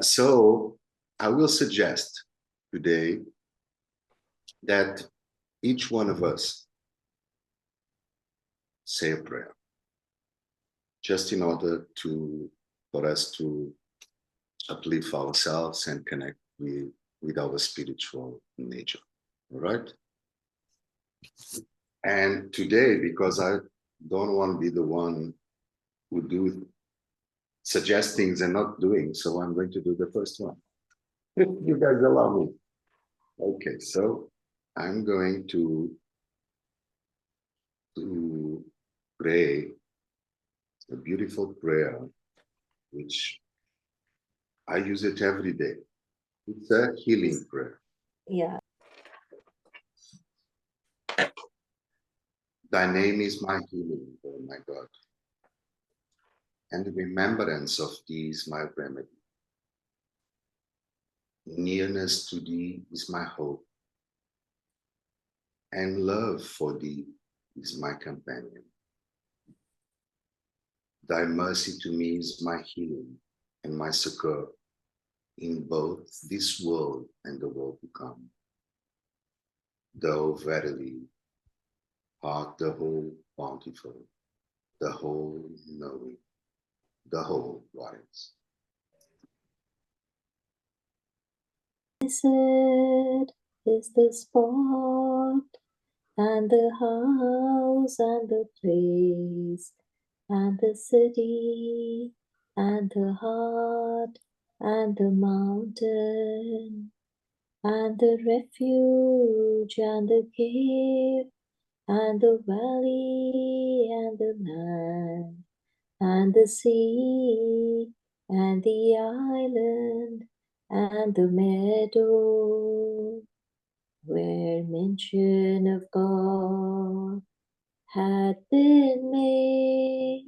So I will suggest today that each one of us say a prayer, just in order for us to uplift ourselves and connect with our spiritual nature. All right? And today, because I don't want to be the one who suggest things and not doing, so I'm going to do the first one. If you guys allow me. Okay, so I'm going to pray a beautiful prayer, which I use it every day. It's a healing prayer. Yeah. Thy name is my healing, oh my God. And the remembrance of thee is my remedy. Nearness to thee is my hope, and love for thee is my companion. Thy mercy to me is my healing and my succor in both this world and the world to come. Thou verily art the whole bountiful, the whole knowing, the whole wise. Blessed is the spot and the house and the place and the city and the heart and the mountain and the refuge and the cave and the valley and the land and the sea and the island and the meadow, where mention of God had been made,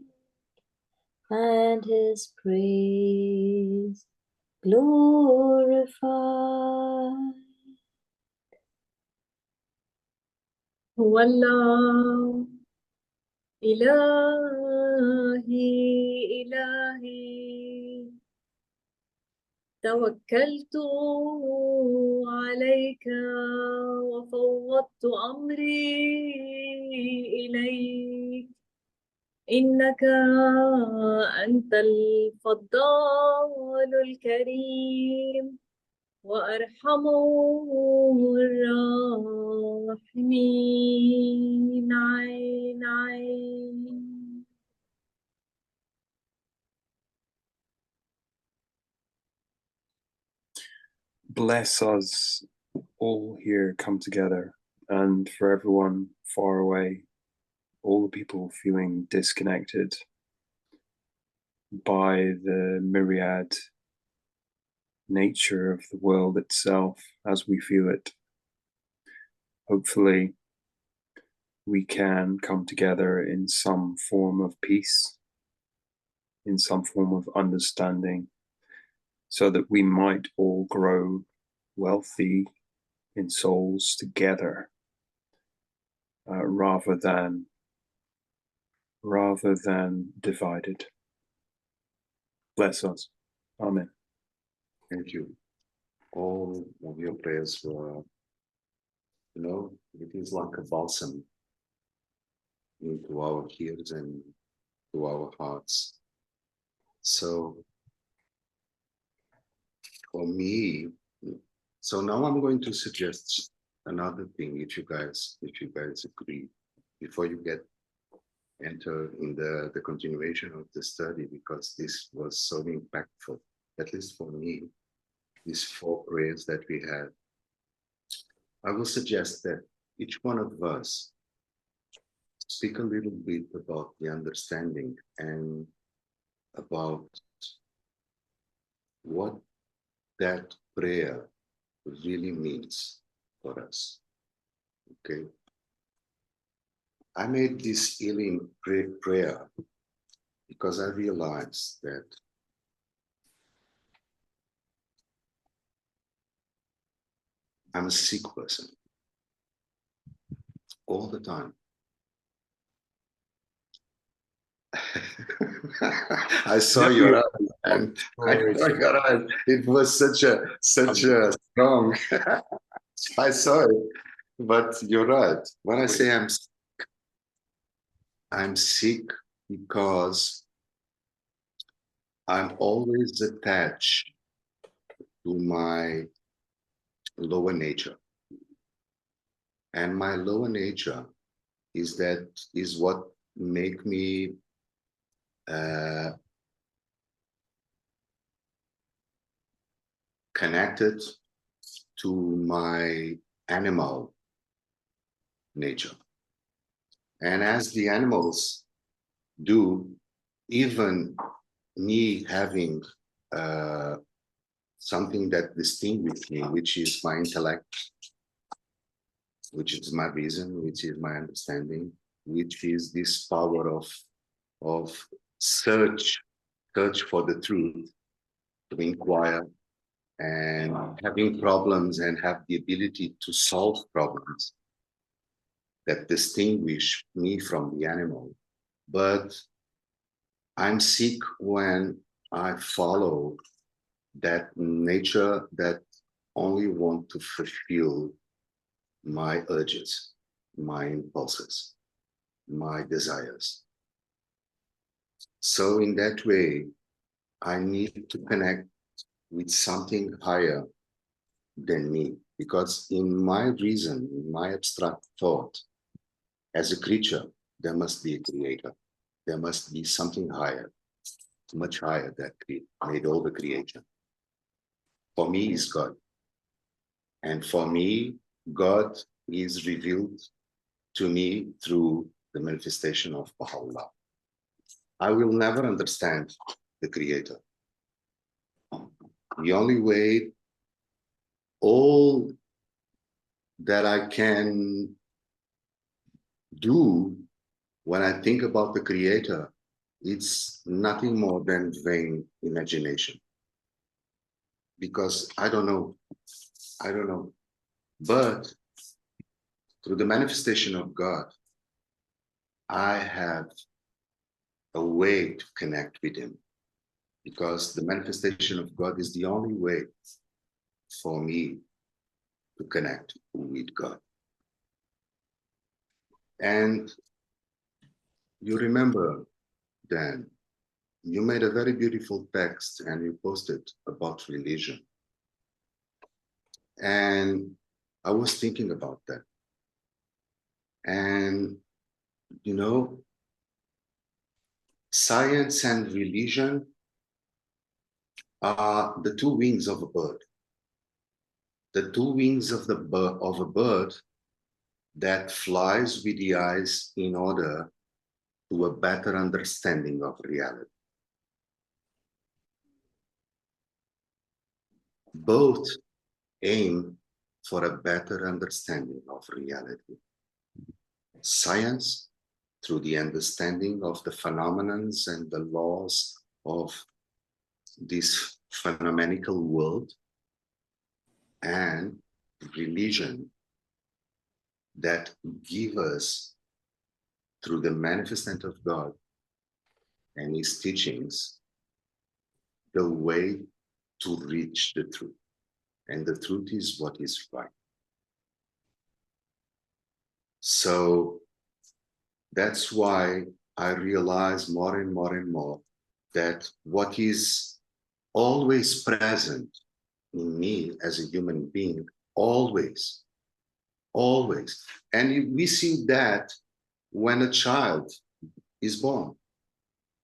and his praise glorified. والله إلهي توكلت عليك وفوضت أمري إليك إنك أنت الفضال الكريم وأرحم الراحمين. عين عين. Bless us all here come together, and for everyone far away, all the people feeling disconnected by the myriad nature of the world itself as we feel it. Hopefully, we can come together in some form of peace, in some form of understanding, so that we might all grow wealthy in souls together, rather than divided. Bless us. Amen. Thank you. All of your prayers were, it is like a balsam into our ears and to our hearts. So for me, so now I'm going to suggest another thing, if you guys agree, before you enter in the continuation of the study, because this was so impactful, at least for me, these 4 prayers that we had. I will suggest that each one of us speak a little bit about the understanding and about what that prayer really means for us. Okay. I made this healing prayer because I realized that I'm a sick person all the time. I saw your And Glory to you're right. It was such a strong. I saw it, but you're right. When I say I'm sick because I'm always attached to my lower nature. And my lower nature is what make me connected to my animal nature. And as the animals do, even me having something that distinguishes me, which is my intellect, which is my reason, which is my understanding, which is this power of search for the truth, to inquire, and having problems and have the ability to solve problems that distinguish me from the animal. But I'm sick when I follow that nature that only want to fulfill my urges, my impulses, my desires. So in that way, I need to connect with something higher than me, because in my reason, in my abstract thought, as a creature, there must be a creator. There must be something higher, much higher, that made all the creation. For me, is God. And for me, God is revealed to me through the manifestation of Baha'u'llah. I will never understand the creator. The only way, all that I can do when I think about the creator, it's nothing more than vain imagination. Because I don't know. But through the manifestation of God, I have a way to connect with him, because the manifestation of God is the only way for me to connect with God. And you remember, Dan, you made a very beautiful text and you posted about religion. And I was thinking about that. And, you know, science and religion are the two wings of a bird. The two wings of a bird that flies with the eyes in order to a better understanding of reality. Both aim for a better understanding of reality. Science, through the understanding of the phenomena and the laws of this phenomenal world, and religion, that give us, through the manifestation of God and his teachings, the way to reach the truth. And the truth is what is right. So that's why I realize more and more and more that what is always present in me as a human being, always. And we see that when a child is born.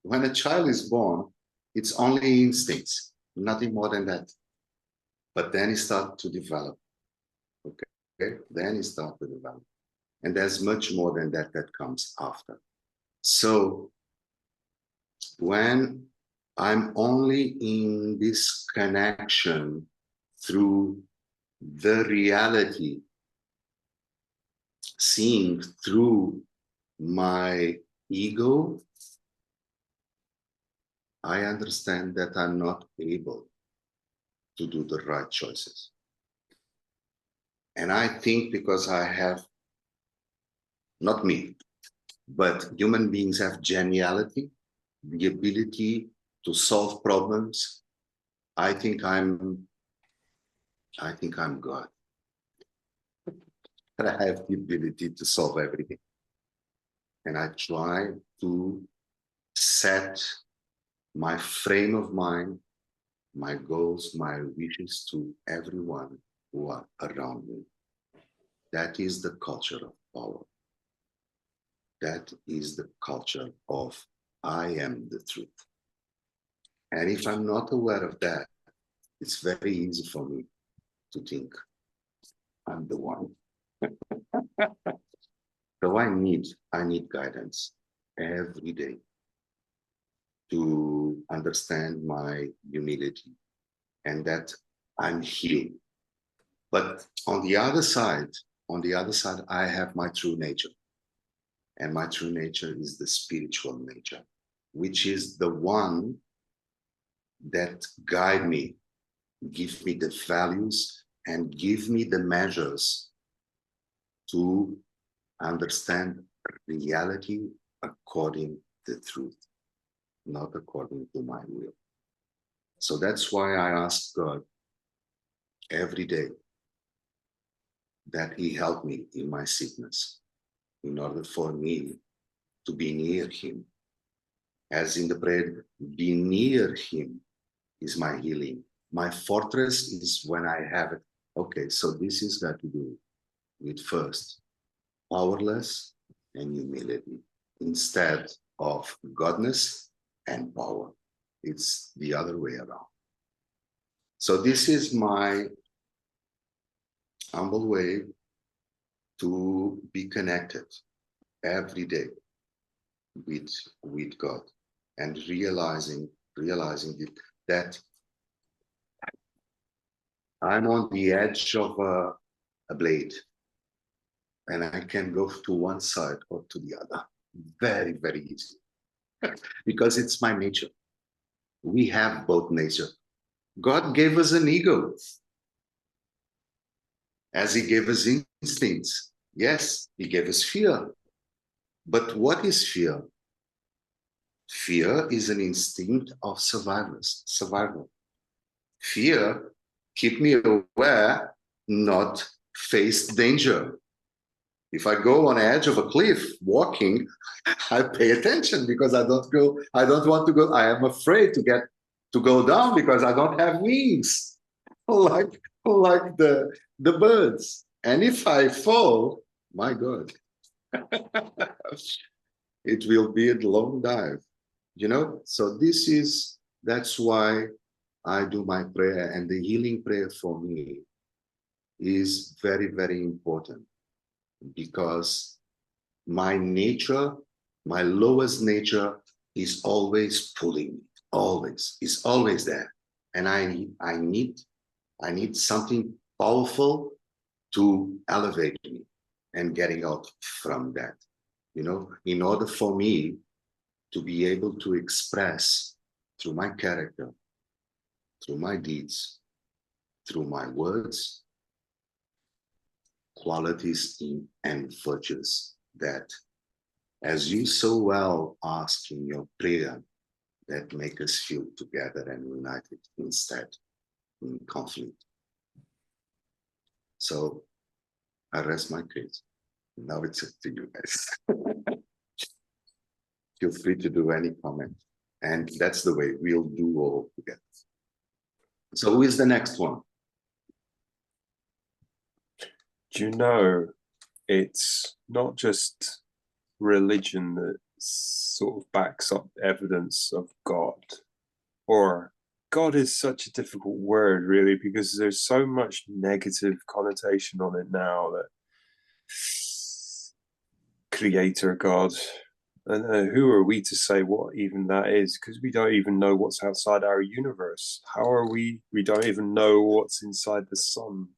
When a child is born, it's only instincts, nothing more than that. But then he starts to develop. Okay? Then he starts to develop. And there's much more than that that comes after. So when I'm only in this connection through the reality, seeing through my ego, I understand that I'm not able to do the right choices. And I think because I have, not me, but human beings have geniality, the ability to solve problems, I think I'm God. But I have the ability to solve everything. And I try to set my frame of mind, my goals, my wishes to everyone who are around me. That is the culture of power. That is the culture of I am the truth. And if I'm not aware of that, it's very easy for me to think I'm the one. So I need guidance every day to understand my humility and that I'm healed. But on the other side, I have my true nature. And my true nature is the spiritual nature, which is the one that guide me, give me the values, and give me the measures to understand reality according to the truth, not according to my will. So that's why I ask God every day that He help me in my sickness, in order for me to be near Him. As in the prayer, be near Him is my healing. My fortress is when I have it. Okay, so this is got to do with first powerless and humility instead of godness and power. It's the other way around. So this is my humble way to be connected every day with God and realizing that I'm on the edge of a blade and I can go to one side or to the other very, very easy because it's my nature. We have both nature. God gave us an ego as He gave us instincts. Yes, He gave us fear. But what is fear? Fear is an instinct of survival. Fear keep me aware, not face danger. If I go on the edge of a cliff walking, I pay attention because I don't want to go. I am afraid to go down because I don't have wings like the birds. And if I fall, my God, it will be a long dive, So that's why I do my prayer, and the healing prayer for me is very, very important because my nature, my lowest nature is always pulling me, it's always there. And I need something powerful to elevate me and getting out from that, in order for me to be able to express through my character, through my deeds, through my words, qualities and virtues that, as you so well ask in your prayer, that make us feel together and united instead in conflict. So I rest my case. Now it's up to you guys. Feel free to do any comment. And that's the way we'll do all together. So who is the next one? Do you know, it's not just religion that sort of backs up evidence of God, or God is such a difficult word, really, because there's so much negative connotation on it now, that creator God, and who are we to say what even that is, because we don't even know what's outside our universe. How are we don't even know what's inside the sun.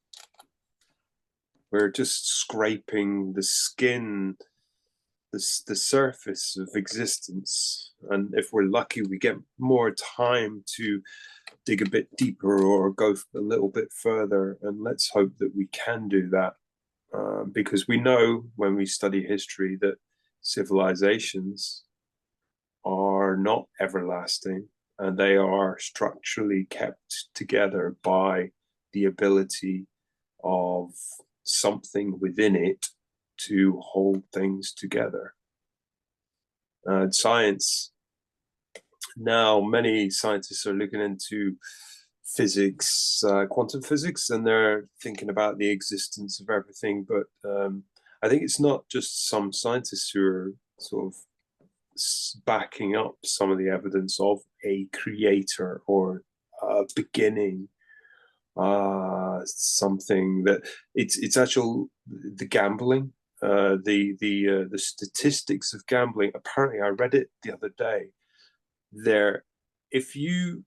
We're just scraping the skin, the surface of existence, and if we're lucky we get more time to dig a bit deeper or go a little bit further, and let's hope that we can do that, because we know when we study history that civilizations are not everlasting. and they are structurally kept together by the ability of something within it to hold things together. Science, now many scientists are looking into physics, quantum physics, and they're thinking about the existence of everything. But I think it's not just some scientists who are sort of backing up some of the evidence of a creator or a beginning, something that it's actual the gambling, the statistics of gambling. Apparently, I read it the other day. There, if you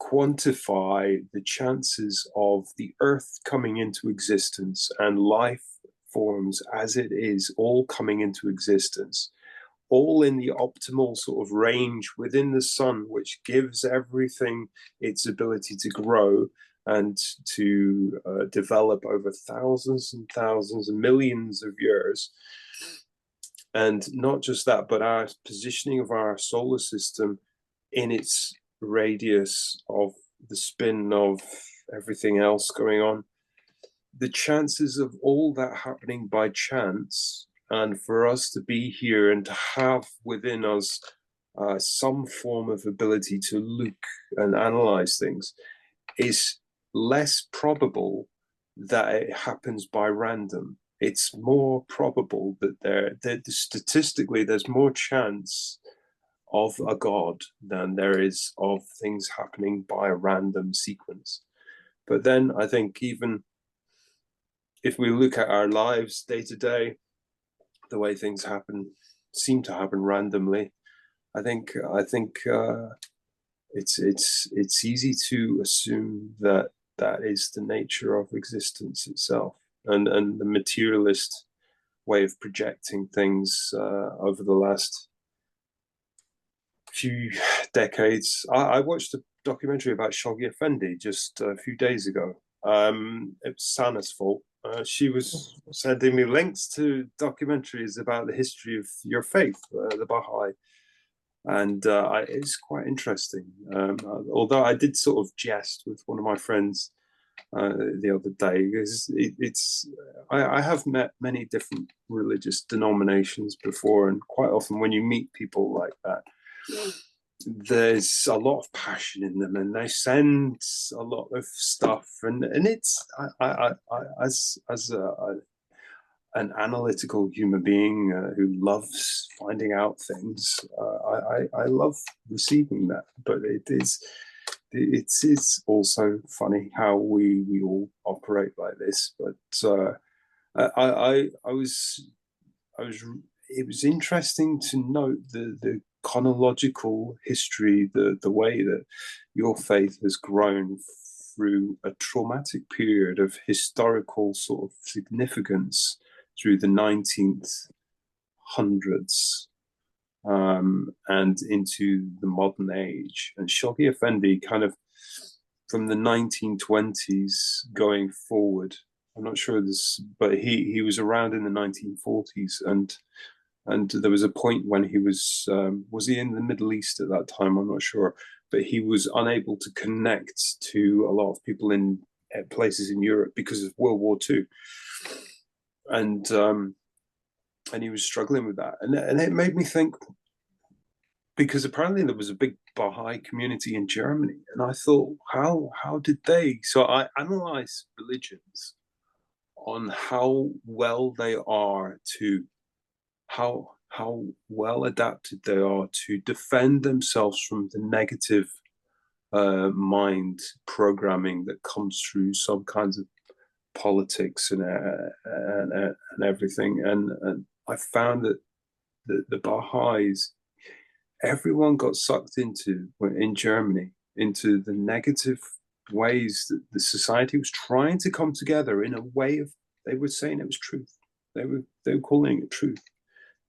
quantify the chances of the Earth coming into existence and life forms as it is all coming into existence, all in the optimal sort of range within the sun, which gives everything its ability to grow and to develop over thousands and thousands and millions of years. And not just that, but our positioning of our solar system in its radius of the spin of everything else going on, the chances of all that happening by chance, and for us to be here and to have within us some form of ability to look and analyze things, is less probable that it happens by random. It's more probable that statistically there's more chance of a God than there is of things happening by a random sequence. But then I think even if we look at our lives day to day, the way things seem to happen randomly, I think it's easy to assume that that is the nature of existence itself, and the materialist way of projecting things over the last few decades. I watched a documentary about Shoghi Effendi just a few days ago. It was Sana's fault. She was sending me links to documentaries about the history of your faith, the Baha'i, and it's quite interesting. Although I did sort of jest with one of my friends the other day, because I have met many different religious denominations before, and quite often when you meet people like that, there's a lot of passion in them, and they send a lot of stuff, and it's I as an analytical human being who loves finding out things, I love receiving that. But it's also funny how we all operate like this. But I was it was interesting to note the chronological history, the way that your faith has grown through a traumatic period of historical sort of significance through the 19th hundreds and into the modern age. And Shoghi Effendi kind of from the 1920s going forward, I'm not sure this, but he was around in the 1940s, and there was a point when he was he in the Middle East at that time? I'm not sure, but he was unable to connect to a lot of people in places in Europe because of World War II, and he was struggling with that, and it made me think, because apparently there was a big Baha'i community in Germany, and I thought, how did they? So I analysed religions on how well they are to how well adapted they are to defend themselves from the negative mind programming that comes through some kinds of politics and everything. And I found that the Baha'is, everyone got sucked into in Germany into the negative ways that the society was trying to come together in a way of, they were saying it was truth. They were calling it truth.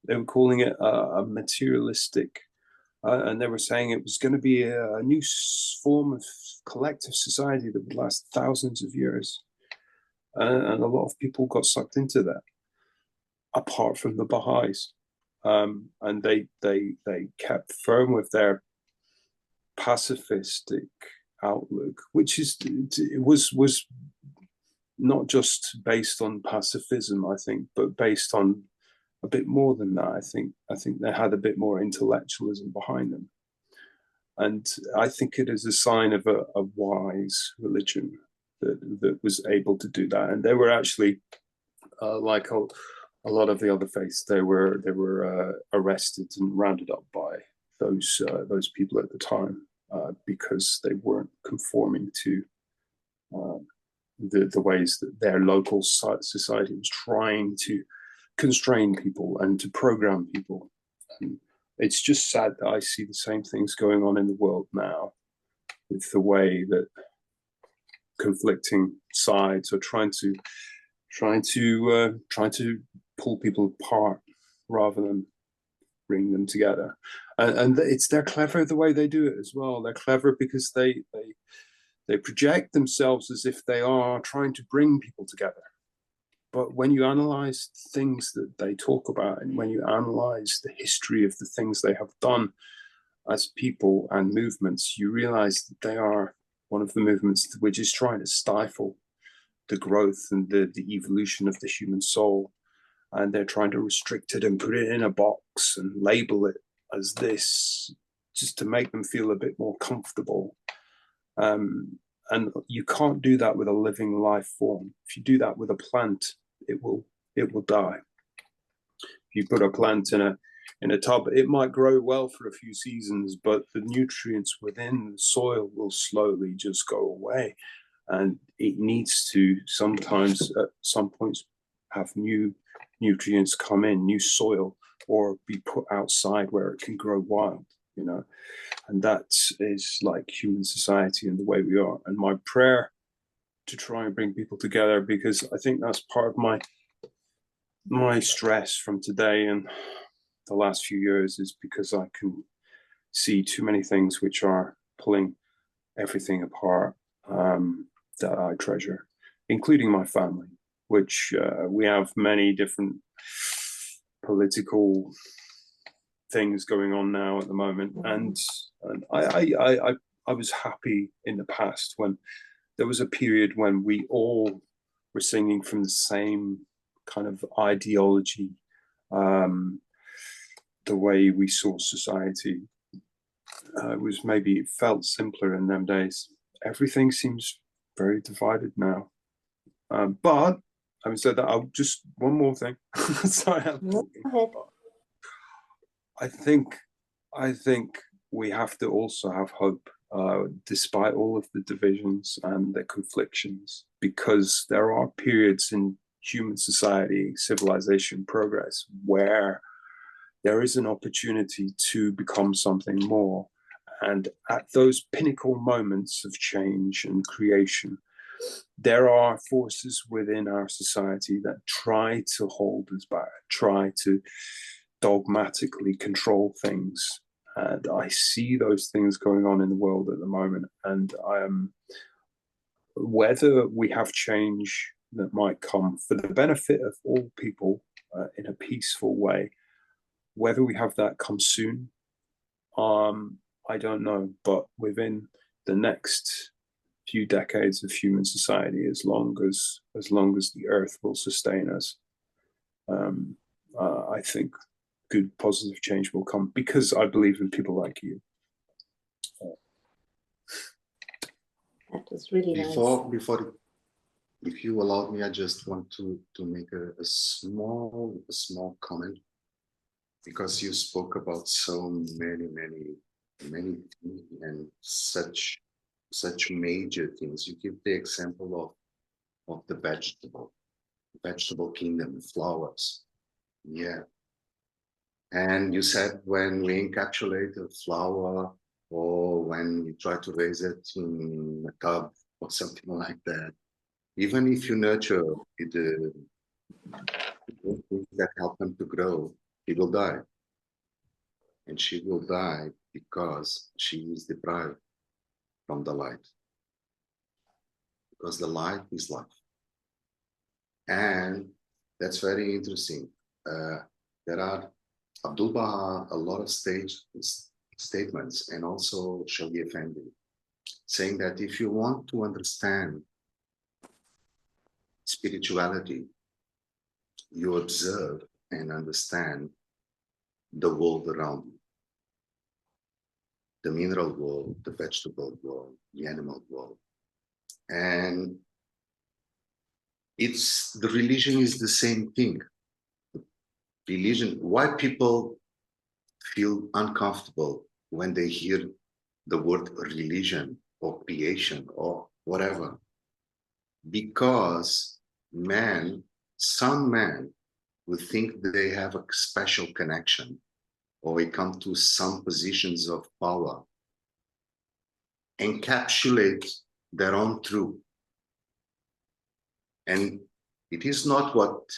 They were calling it a materialistic, and they were saying it was going to be a new form of collective society that would last thousands of years. And a lot of people got sucked into that, apart from the Baha'is. And they kept firm with their pacifistic outlook, which was not just based on pacifism, I think, but based on a bit more than that. I think they had a bit more intellectualism behind them, and I think it is a sign of a wise religion that was able to do that. And they were actually like a lot of the other faiths, they were arrested and rounded up by those people at the time because they weren't conforming to the ways that their local society was trying to constrain people and to program people. And it's just sad that I see the same things going on in the world now, with the way that conflicting sides are trying to pull people apart rather than bring them together. And they're clever the way they do it as well. They're clever because they project themselves as if they are trying to bring people together. But when you analyze things that they talk about, and when you analyze the history of the things they have done as people and movements, you realize that they are one of the movements which is trying to stifle the growth and the evolution of the human soul. And they're trying to restrict it and put it in a box and label it as this, just to make them feel a bit more comfortable. And you can't do that with a living life form. If you do that with a plant, it will die. If you put a plant in a tub, it might grow well for a few seasons, but the nutrients within the soil will slowly just go away. And it needs to sometimes at some points have new nutrients come in, new soil, or be put outside where it can grow wild, you know. And that is like human society and the way we are. And my prayer to try and bring people together, because I think that's part of my stress from today and the last few years, is because I can see too many things which are pulling everything apart that I treasure, including my family, which we have many different political things going on now at the moment. And I was happy in the past when there was a period when we all were singing from the same kind of ideology, the way we saw society. It felt simpler in them days. Everything seems very divided now. But having said that, I'll just one more thing. Sorry, Go ahead. I think we have to also have hope, despite all of the divisions and the conflictions, because there are periods in human society, civilization, progress, where there is an opportunity to become something more. And at those pinnacle moments of change and creation, there are forces within our society that try to hold us back, try to dogmatically control things. And I see those things going on in the world at the moment. And whether we have change that might come for the benefit of all people in a peaceful way, whether we have that come soon, I don't know. But within the next few decades of human society, as long as the earth will sustain us, I think good positive change will come, because I believe in people like you. That was really nice. Before, if you allow me, I just want to make a small comment, because you spoke about so many and such major things. You give the example of the vegetable kingdom, flowers. Yeah. And you said when we encapsulate a flower, or when you try to raise it in a tub or something like that, even if you nurture the things that help them to grow, it will die. And she will die because she is deprived from the light. Because the light is life. And that's very interesting. There are Abdul Baha, a lot of statements, and also Shali Effendi, saying that if you want to understand spirituality, you observe and understand the world around you, the mineral world, the vegetable world, the animal world. And the religion is the same thing. Religion, why people feel uncomfortable when they hear the word religion or creation or whatever? Because some men will think they have a special connection, or they come to some positions of power, encapsulate their own truth. And it is not what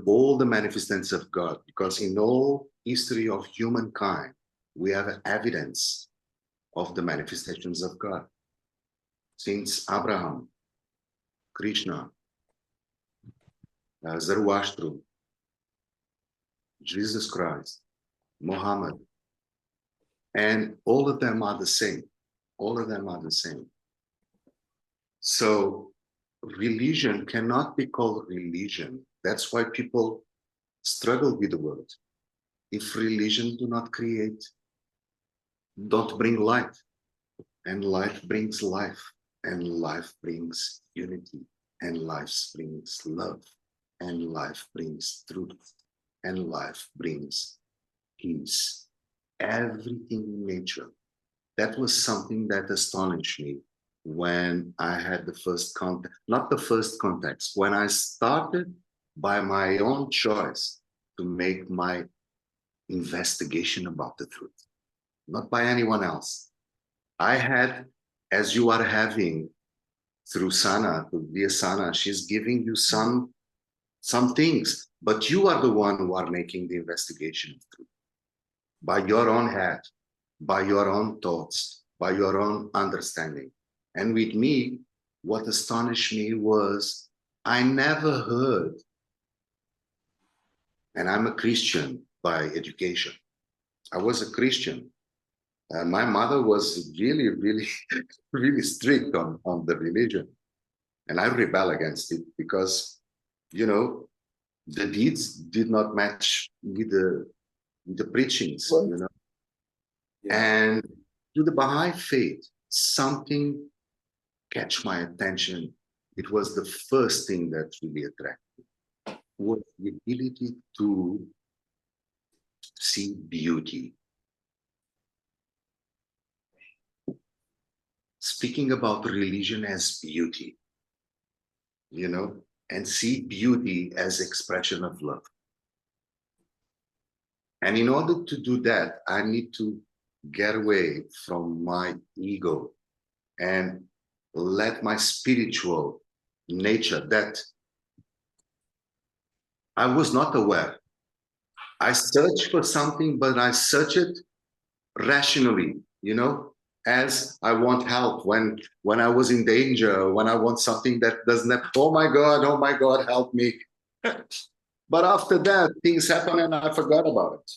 all the manifestations of God, because in all history of humankind, we have evidence of the manifestations of God. Since Abraham, Krishna, Zoroaster, Jesus Christ, Muhammad, and all of them are the same. All of them are the same. So religion cannot be called religion. That's why people struggle with the word. If religion do not create, don't bring light, and light brings life, and life brings unity, and life brings love, and life brings truth, and life brings peace. Everything in nature. That was something that astonished me when I had the first contact, not the first contacts, when I started by my own choice to make my investigation about the truth, not by anyone else. I had, as you are having through Sana, via Sana, she's giving you some things, but you are the one who are making the investigation of truth by your own head, by your own thoughts, by your own understanding. And with me, what astonished me was I never heard, and I'm a Christian by education. I was a Christian. My mother was really, really, really strict on the religion. And I rebel against it because, the deeds did not match with the preachings, Yeah. And to the Baha'i faith, something catch my attention. It was the first thing that really attracted me, was the ability to see beauty. Speaking about religion as beauty, and see beauty as expression of love. And in order to do that, I need to get away from my ego and let my spiritual nature that I was not aware. I search for something, but I search it rationally, as I want help when I was in danger, when I want something that doesn't have, oh my God, help me. But after that, things happen and I forgot about it.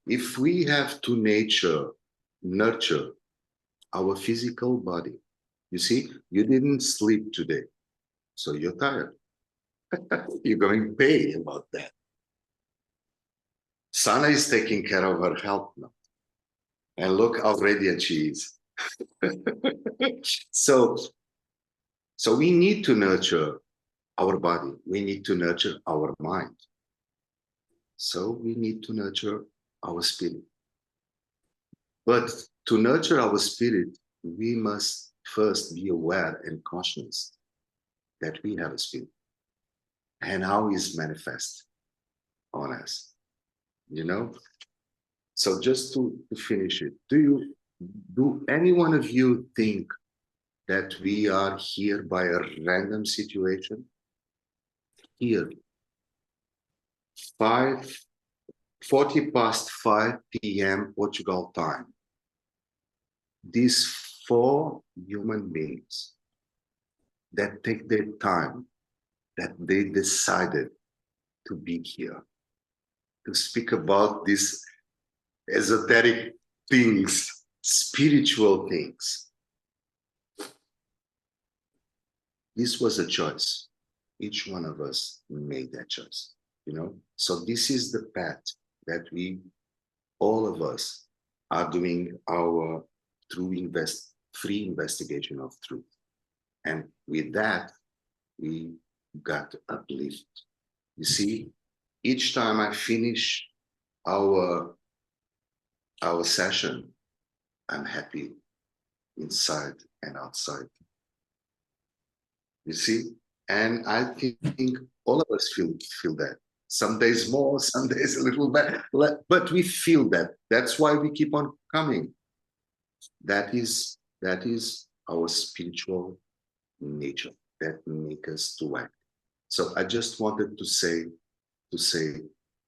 If we have to nurture our physical body, you see, you didn't sleep today, so you're tired. You're going to pay about that. Sana is taking care of her health now. And look how radiant she is. So we need to nurture our body. We need to nurture our mind. So we need to nurture our spirit. But to nurture our spirit, we must first be aware and conscious that we have a spirit and how it's manifest on us, So just to finish it, do any one of you think that we are here by a random situation? Here, 40 past 5 p.m. Portugal time. These 4 human beings that take their time, that they decided to be here. to speak about these esoteric things, spiritual things. This was a choice. Each one of us made that choice, you know? So this is the path that we, all of us, are doing our free investigation of truth. And with that, we got to uplift. You see, each time I finish our session, I'm happy inside and outside. You see, and I think all of us feel that. Some days more, some days a little better, but we feel that. That's why we keep on coming. That is our spiritual nature that make us to act. So I just wanted to say,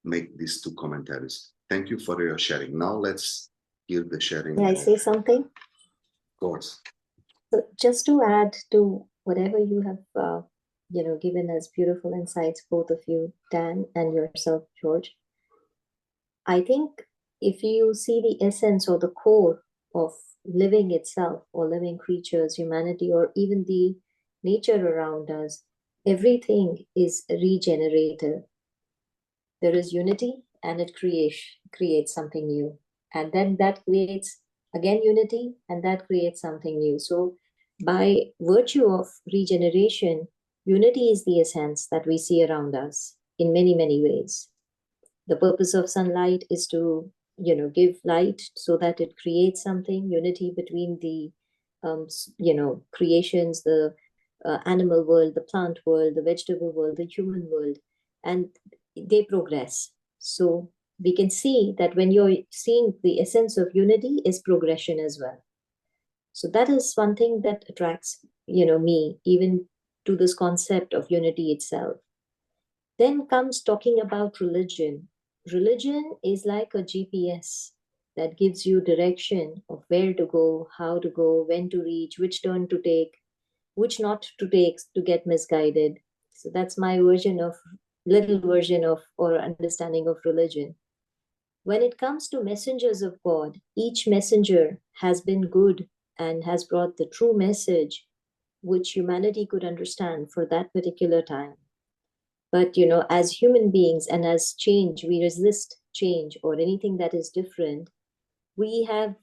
make these two commentaries. Thank you for your sharing. Now let's hear the sharing. May I say something? Of course. So just to add to whatever you have, given us beautiful insights, both of you, Dan, and yourself, George. I think if you see the essence or the core of living itself, or living creatures, humanity, or even the nature around us, everything is regenerative. There is unity, and it creates something new. And then that creates, again, unity, and that creates something new. So by virtue of regeneration, unity is the essence that we see around us in many, many ways. The purpose of sunlight is to, give light so that it creates something, unity between the, creations, the animal world, the plant world, the vegetable world, the human world, and they progress. So we can see that when you're seeing the essence of unity is progression as well. So that is one thing that attracts, me even to this concept of unity itself. Then comes talking about religion. Religion is like a GPS that gives you direction of where to go, how to go, when to reach, which turn to take, which not to take to get misguided. So that's my little version of or understanding of religion. When it comes to messengers of God, each messenger has been good and has brought the true message which humanity could understand for that particular time. But, as human beings and as change, we resist change or anything that is different. We have,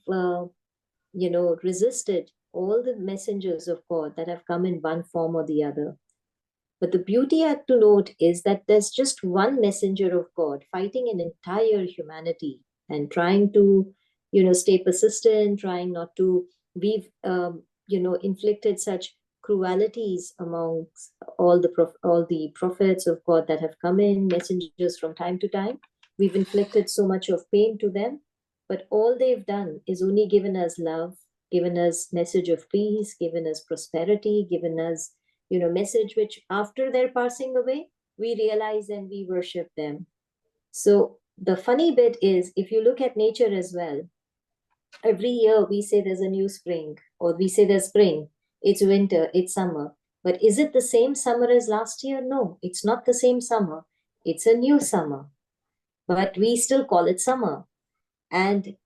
resisted all the messengers of God that have come in one form or the other. But the beauty I have to note is that there's just one messenger of God fighting an entire humanity and trying to, stay persistent, trying not to be, inflicted such cruelties amongst all the prophets of God that have come in, messengers from time to time. We've inflicted so much of pain to them, but all they've done is only given us love, given us message of peace, given us prosperity, given us, message which after their passing away, we realize and we worship them. So the funny bit is, if you look at nature as well, every year we say there's a new spring, or we say there's spring, it's winter, it's summer. But is it the same summer as last year? No, it's not the same summer. It's a new summer. But we still call it summer. And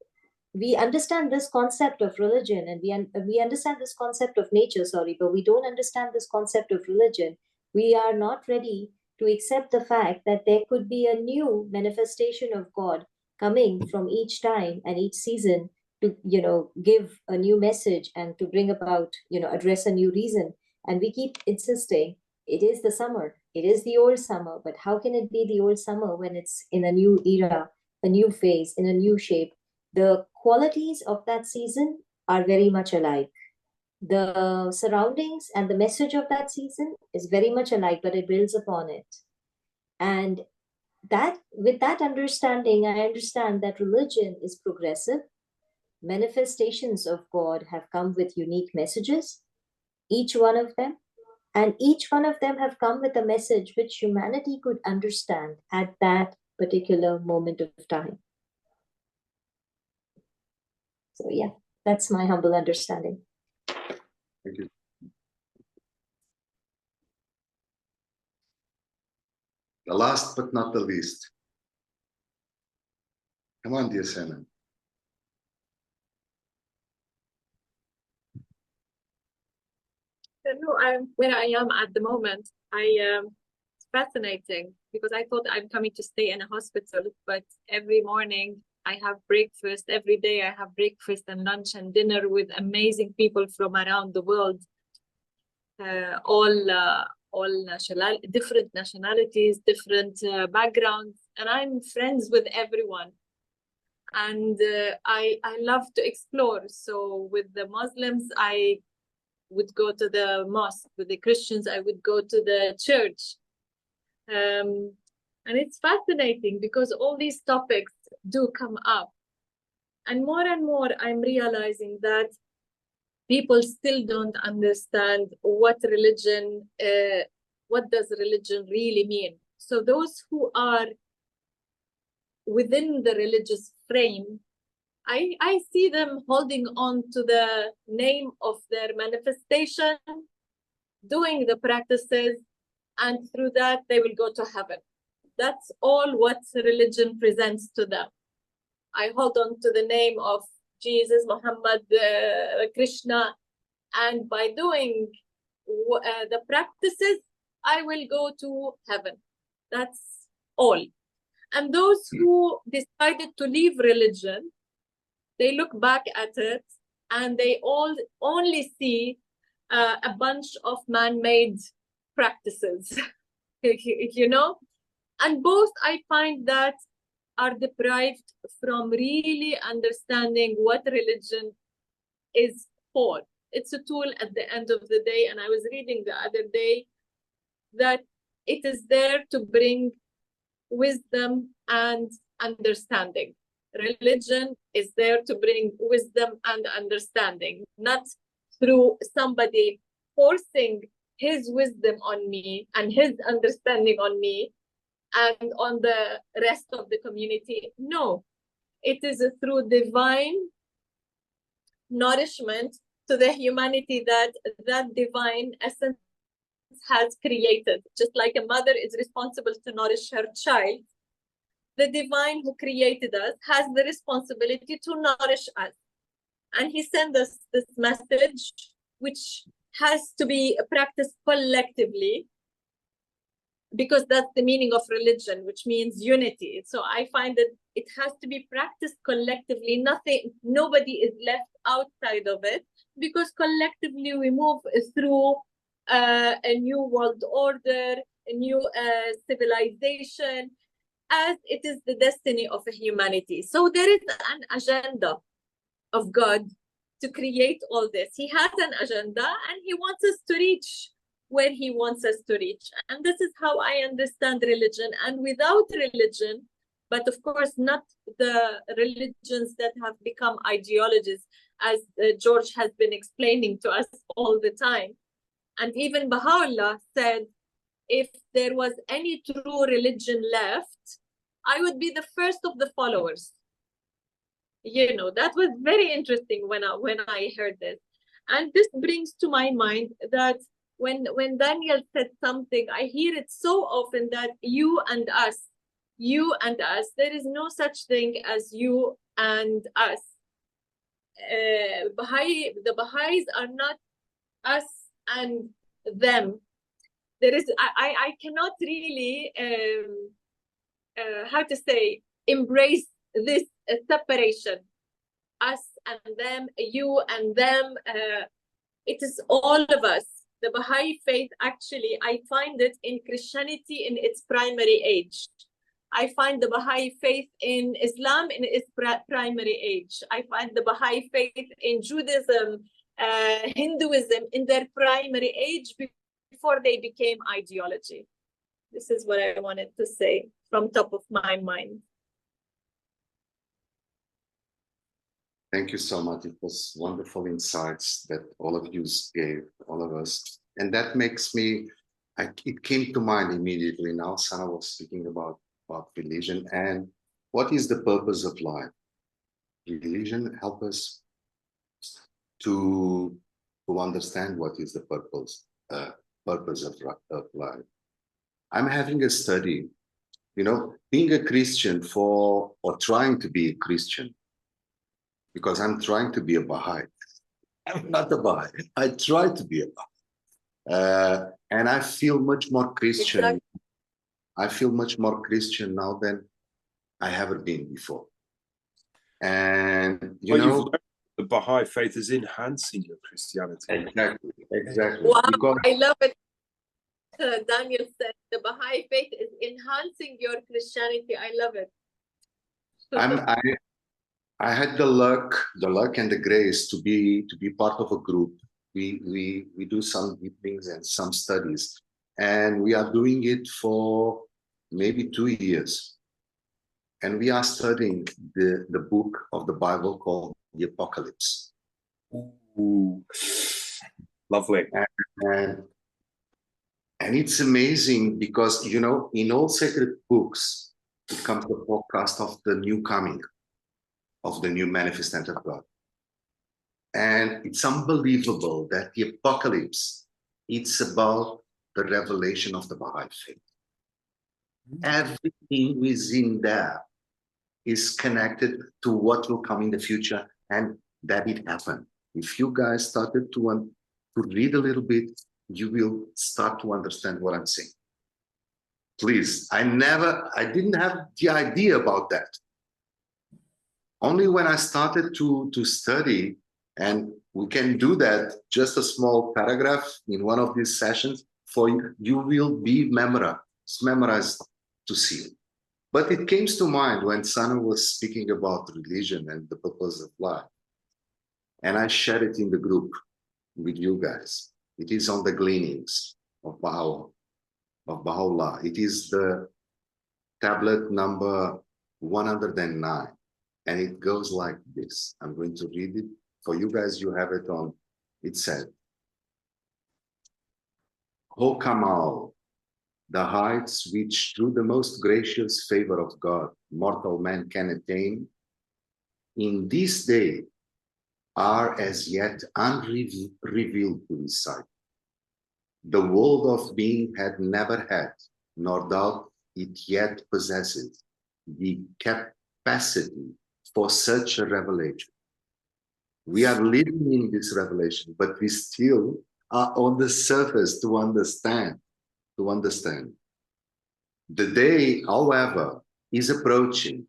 we understand this concept of religion, and we understand this concept of nature, but we don't understand this concept of religion. We are not ready to accept the fact that there could be a new manifestation of God coming from each time and each season to, give a new message and to bring about, address a new reason. And we keep insisting it is the summer, it is the old summer, but how can it be the old summer when it's in a new era, a new phase, in a new shape? The qualities of that season are very much alike. The surroundings and the message of that season is very much alike, but it builds upon it. And that, with that understanding, I understand that religion is progressive. Manifestations of God have come with unique messages, each one of them. And each one of them have come with a message which humanity could understand at that particular moment of time. So yeah, that's my humble understanding. Thank you. The last but not the least, Come on, dear Sana. No, I'm where I am at the moment. It's fascinating because I thought I'm coming to stay in a hospital, but every morning I have breakfast. Every day I have breakfast and lunch and dinner with amazing people from around the world, different nationalities, different backgrounds, and I'm friends with everyone. And I love to explore. So with the Muslims, I would go to the mosque. With the Christians, I would go to the church. And it's fascinating because all these topics do come up. And more, I'm realizing that people still don't understand what does religion really mean. So those who are within the religious frame, I see them holding on to the name of their manifestation, doing the practices, and through that they will go to heaven. That's all what religion presents to them. I hold on to the name of Jesus, Muhammad, Krishna, and by doing the practices, I will go to heaven. That's all. And those who decided to leave religion, they look back at it and they all only see a bunch of man-made practices, you know? And both I find that are deprived from really understanding what religion is for. It's a tool at the end of the day. And I was reading the other day that it is there to bring wisdom and understanding. Religion is there to bring wisdom and understanding, not through somebody forcing his wisdom on me and his understanding on me and on the rest of the community. No, it is through divine nourishment to the humanity that divine essence has created. Just like a mother is responsible to nourish her child, the divine who created us has the responsibility to nourish us. And he sent us this message, which has to be practiced collectively, because that's the meaning of religion, which means unity. So I find that it has to be practiced collectively. Nobody is left outside of it, because collectively we move through a new world order, a new civilization, as it is the destiny of humanity. So there is an agenda of God to create all this. He has an agenda and he wants us to reach where he wants us to reach. And this is how I understand religion. And without religion, but of course not the religions that have become ideologies, as George has been explaining to us all the time. And even Baha'u'llah said, if there was any true religion left, I would be the first of the followers. You know, that was very interesting when I heard this. And this brings to my mind that when Daniel said something, I hear it so often, that you and us, there is no such thing as you and us. The Baha'is are not us and them. There is, I cannot really, how to say, embrace this separation. Us and them, you and them. It is all of us. The Baha'i faith, actually, I find it in Christianity in its primary age. I find the Baha'i faith in Islam in its primary age. I find the Baha'i faith in Judaism, Hinduism in their primary age before they became ideology. This is what I wanted to say from top of my mind. Thank you so much. It was wonderful insights that all of you gave, all of us. And that makes me, it came to mind immediately. Now Sana was speaking about religion and what is the purpose of life. Religion helps us to understand what is the purpose of life. I'm having a study You know, being a Christian or trying to be a Christian, because I'm trying to be a Baha'i. I'm not a Baha'i. I try to be a Baha'i. And I feel much more Christian. Exactly. I feel much more Christian now than I ever been before. And you Well, you've know, learned the Baha'i faith is enhancing your Christianity. exactly. Wow, Because I love it. Daniel said the Baha'i faith is enhancing your Christianity. I love it. I had the luck and the grace to be part of a group. We do some meetings and some studies, and we are doing it for maybe 2 years. And we are studying the book of the Bible called the Apocalypse. Ooh, lovely. And it's amazing because, you know, in all sacred books, it comes the forecast of the new coming, of the new manifestation of God. And it's unbelievable that the Apocalypse, it's about the revelation of the Baha'i faith. Everything within there is connected to what will come in the future and that it happened. If you guys started to read a little bit, you will start to understand what I'm saying. Please, I didn't have the idea about that. Only when I started to study, and we can do that, just a small paragraph in one of these sessions for you, you will be memorized to see it. But it came to mind when Sana was speaking about religion and the purpose of life. And I shared it in the group with you guys. It is on the gleanings of Baha'u'llah. It is the tablet number 109. And it goes like this. I'm going to read it. For you guys, you have it on. It said, O Kamal, the heights which through the most gracious favor of God, mortal man can attain, in this day are as yet unrevealed to his sight. The world of being had never had, nor doubt it yet possesses, the capacity for such a revelation. We are living in this revelation, but we still are on the surface to understand. The day, however, is approaching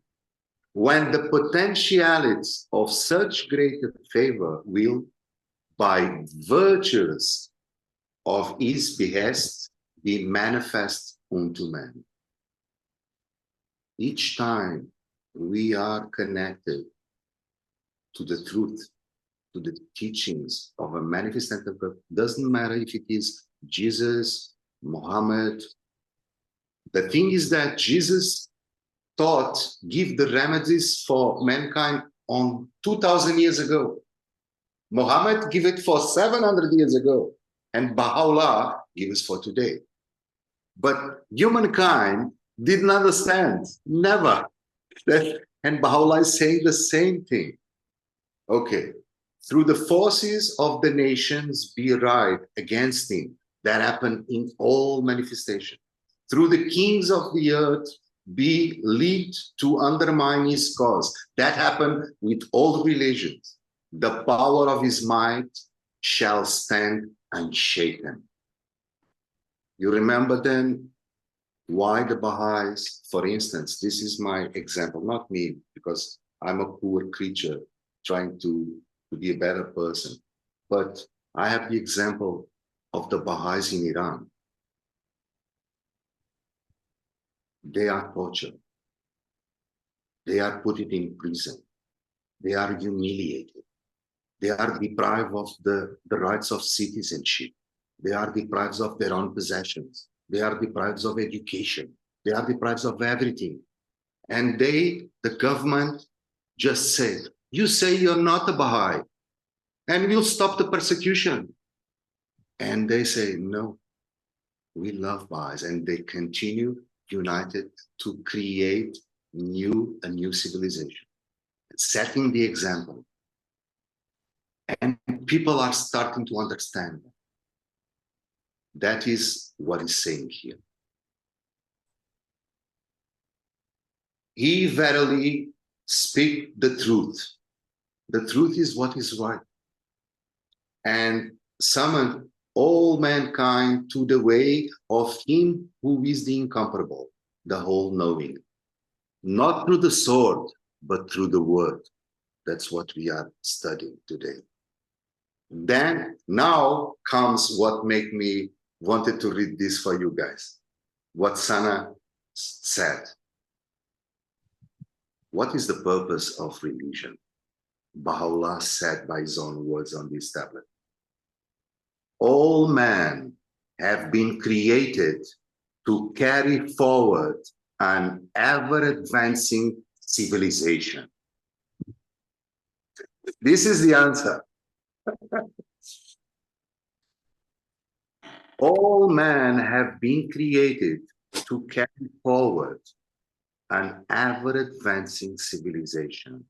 when the potentialities of such greater favor will, by virtues of his behest, be manifest unto man. Each time we are connected to the truth, to the teachings of a manifestation of God, doesn't matter if it is Jesus, Muhammad. The thing is that Jesus give the remedies for mankind on 2,000 years ago. Muhammad gave it for 700 years ago, and Baha'u'llah gives for today. But humankind didn't understand, never. And Baha'u'llah is saying the same thing. Okay, through the forces of the nations be right against him. That happened in all manifestation. Through the kings of the earth be lead to undermine his cause. That happened with all religions. The power of his might shall stand unshaken. You remember then why the Baha'is, for instance, this is my example, not me, because I'm a poor creature trying to be a better person. But I have the example of the Baha'is in Iran. They are tortured. They are put in prison. They are humiliated. They are deprived of the rights of citizenship. They are deprived of their own possessions. They are deprived of education. They are deprived of everything. And the government just said, you say you're not a Baha'i, and we'll stop the persecution. And they say, no, we love Baha'is. And they continue united to create a new civilization, setting the example. And people are starting to understand. That is what he's saying here. he verily speak the truth. The truth is what is right. And summoned all mankind to the way of him who is the incomparable, the whole knowing. Not through the sword, but through the word. That's what we are studying today. Then now comes what made me wanted to read this for you guys. What Sana said. What is the purpose of religion? Baha'u'llah said by his own words on this tablet. All men have been created to carry forward an ever-advancing civilization. This is the answer. All men have been created to carry forward an ever-advancing civilization.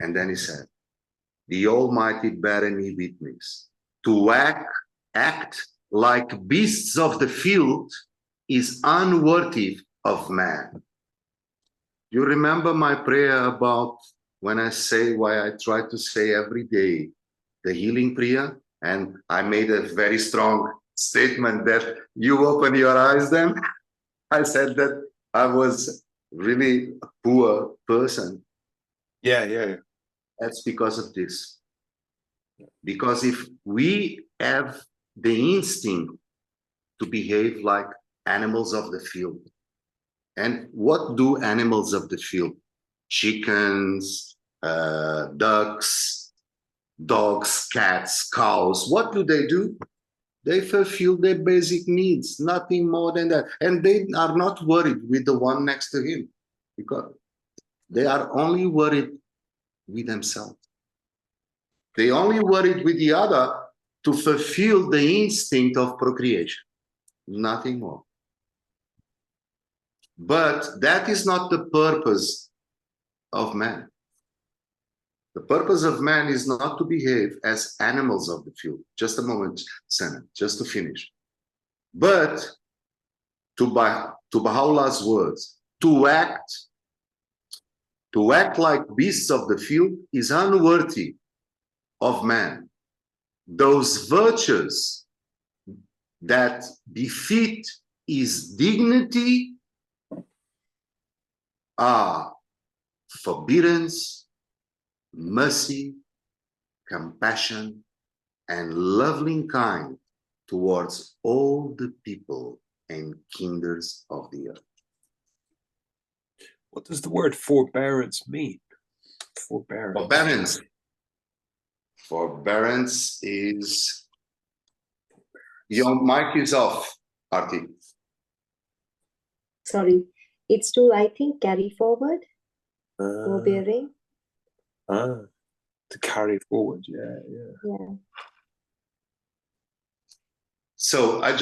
And then he said, the Almighty bear me witness, to act like beasts of the field is unworthy of man. You remember my prayer about when I say why I try to say every day the healing prayer, and I made a very strong statement that you open your eyes then. I said that I was really a poor person. Yeah. That's because of this. Because if we have the instinct to behave like animals of the field, and what do animals of the field? Chickens, ducks, dogs, cats, cows, what do? They fulfill their basic needs, nothing more than that. And they are not worried with the one next to him, because they are only worried with themselves. They only worried with the other to fulfill the instinct of procreation, nothing more. But that is not the purpose of man. The purpose of man is not to behave as animals of the field. Just a moment, Sana, just to finish. But to Baha'u'llah's words, to act like beasts of the field is unworthy of man. Those virtues that befit his dignity are forbearance, mercy, compassion, and loving kind towards all the people and kindreds of the earth. What does the word forbearance mean? Forbearance. Forbearance is... Your mic is off, Arti. Sorry, it's to, I think, carry forward, forbearing. To carry forward, yeah. So I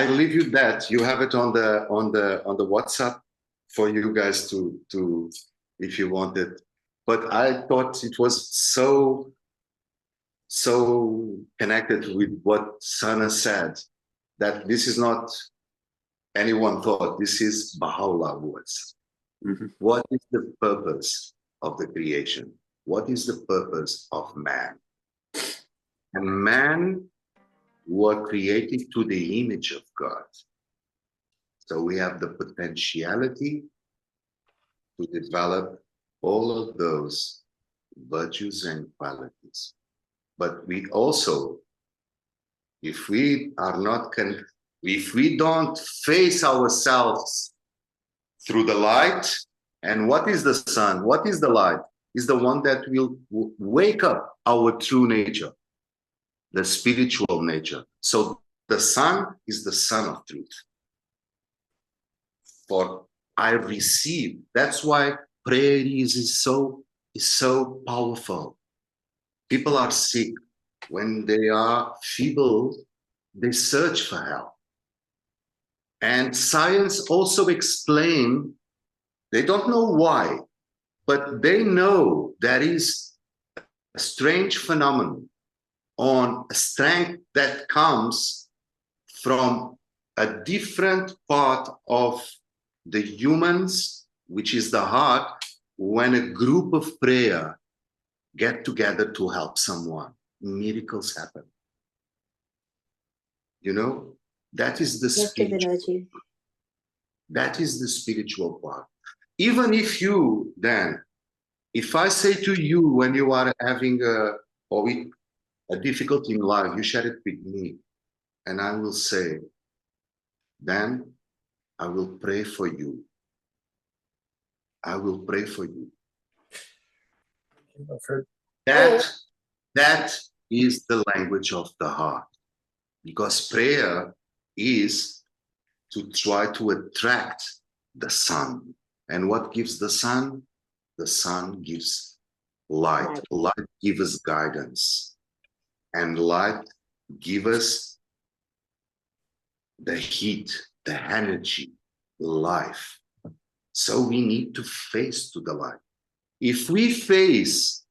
leave you that. You have it on the WhatsApp for you guys to if you want it. But I thought it was so connected with what Sana said, that this is not anyone thought, this is Baha'u'llah words. Mm-hmm. What is the purpose of the creation? What is the purpose of man? And man were created to the image of God. So we have the potentiality to develop all of those virtues and qualities. But we also, if we don't face ourselves through the light, and what is the sun? What is the light? Is the one that will wake up our true nature, the spiritual nature. So the sun is the sun of truth. For I receive. That's why prayer is so powerful. People are sick. When they are feeble, they search for help. And science also explains, they don't know why, but they know there is a strange phenomenon on a strength that comes from a different part of the humans, which is the heart, when a group of prayer get together to help someone, miracles happen. You know, that is the Yes, spiritual. Kaviraji. That is the spiritual part. Even if you then, if I say to you when you are having a difficulty in life, you share it with me, and I will say, then I will pray for you. I will pray for you. That is the language of the heart, because prayer is to try to attract the sun. And what gives the sun? The sun gives light. Light gives us guidance. And light gives us the heat, the energy, life. So we need to face to the light. If we face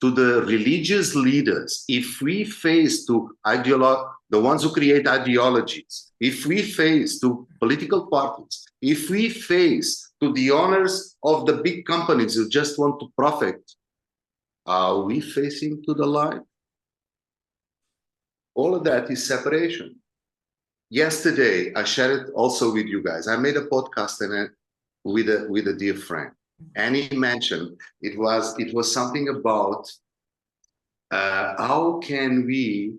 to the religious leaders, if we face to the ones who create ideologies, if we face to political parties, if we face to the owners of the big companies who just want to profit, are we facing to the light? All of that is separation. Yesterday, I shared it also with you guys. I made a podcast with a dear friend, and he mentioned it was something about how can we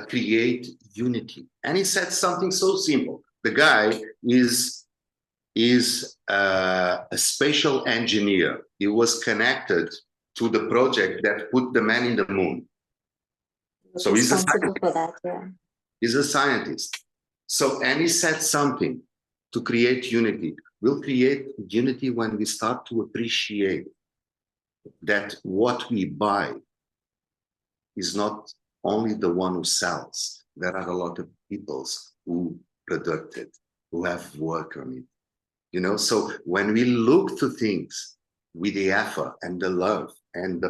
create unity. And he said something so simple. The guy is a spatial engineer. He was connected to the project that put the man in the moon. So he's responsible for that, yeah. He's a scientist. So, and he said something to create unity. We'll create unity when we start to appreciate that what we buy is not only the one who sells. There are a lot of people who produce it, who have work on it. You know, so when we look to things with the effort and the love and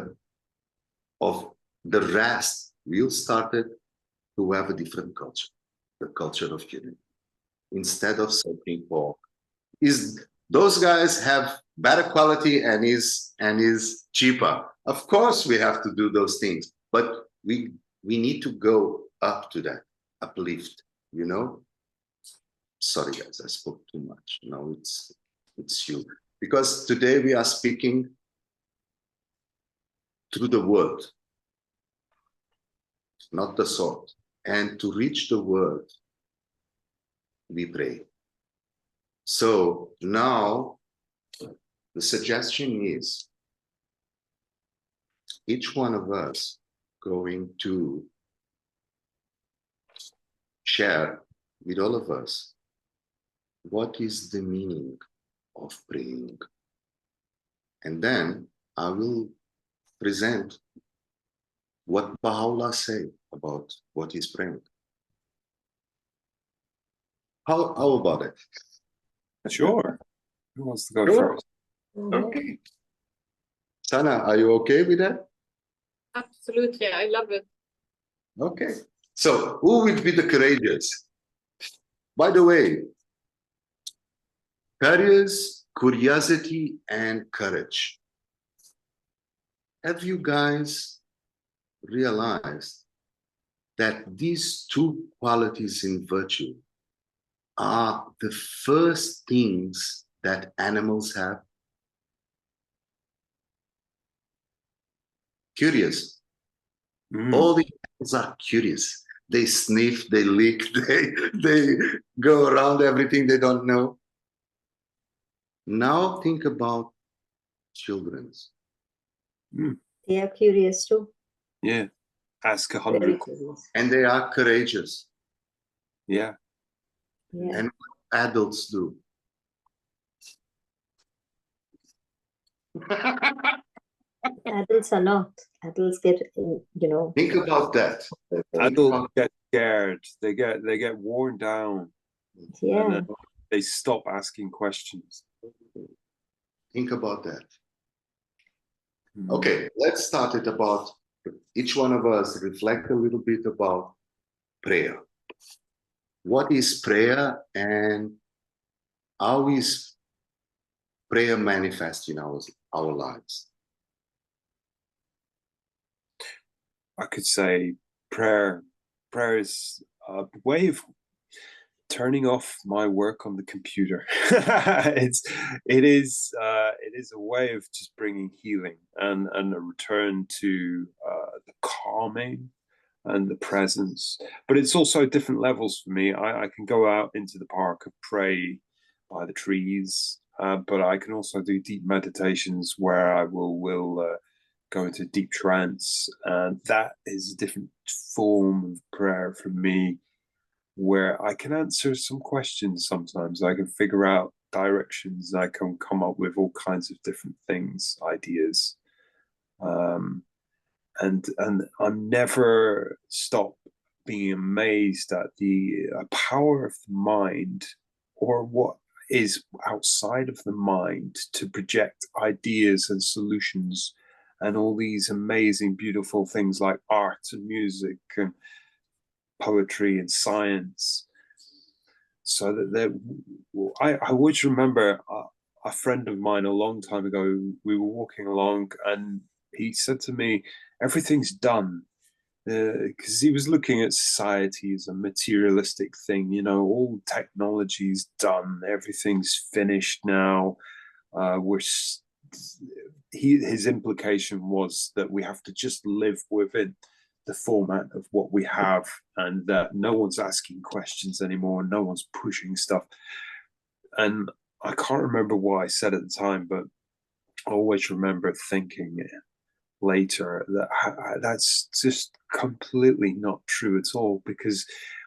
of the rest, we'll start to have a different culture, the culture of unity. Instead of searching for, those guys have better quality and is cheaper. Of course, we have to do those things, but we need to go up to that, uplift, you know? Sorry, guys, I spoke too much. No, it's you. Because today we are speaking through the word, not the sword. And to reach the word, we pray. So now the suggestion is each one of us going to share with all of us what is the meaning of praying. And then I will present what Paula said about what is praying. How about it? Sure. Who wants to go Sure. first? Okay. Sana, are you okay with that? Absolutely, I love it. Okay. So who will be the courageous? By the way, courage, curiosity, and courage. Have you guys realized that these two qualities in virtue are the first things that animals have? Curious. All the animals are curious. They sniff, they lick, they go around everything they don't know. Now think about children. They are curious too. Yeah. Ask Very 100. curious. And they are courageous. Yeah. Yeah. And what adults do. Adults are not. Adults get, Think about that. Adults get scared. They get worn down. yeah. And then they stop asking questions. Think about that. Okay, let's start it about each one of us reflect a little bit about prayer. what is prayer and how is prayer manifest in our lives? I could say prayer is a way of turning off my work on the computer. It is a way of just bringing healing and a return to the calming and the presence. But it's also different levels for me. I can go out into the park and pray by the trees, but I can also do deep meditations where I will go into deep trance, and that is a different form of prayer for me, where I can answer some questions. Sometimes I can figure out directions. I can come up with all kinds of different things, ideas, and I'm never stop being amazed at the power of the mind, or what is outside of the mind, to project ideas and solutions and all these amazing, beautiful things like art and music and poetry and science. So that I always remember a friend of mine a long time ago. We were walking along, and he said to me, "Everything's done," because he was looking at society as a materialistic thing. You know, all technology's done, everything's finished now. His implication was that we have to just live within the format of what we have, and that no one's asking questions anymore, no one's pushing stuff. And I can't remember what I said at the time, but I always remember thinking later that that's just completely not true at all, because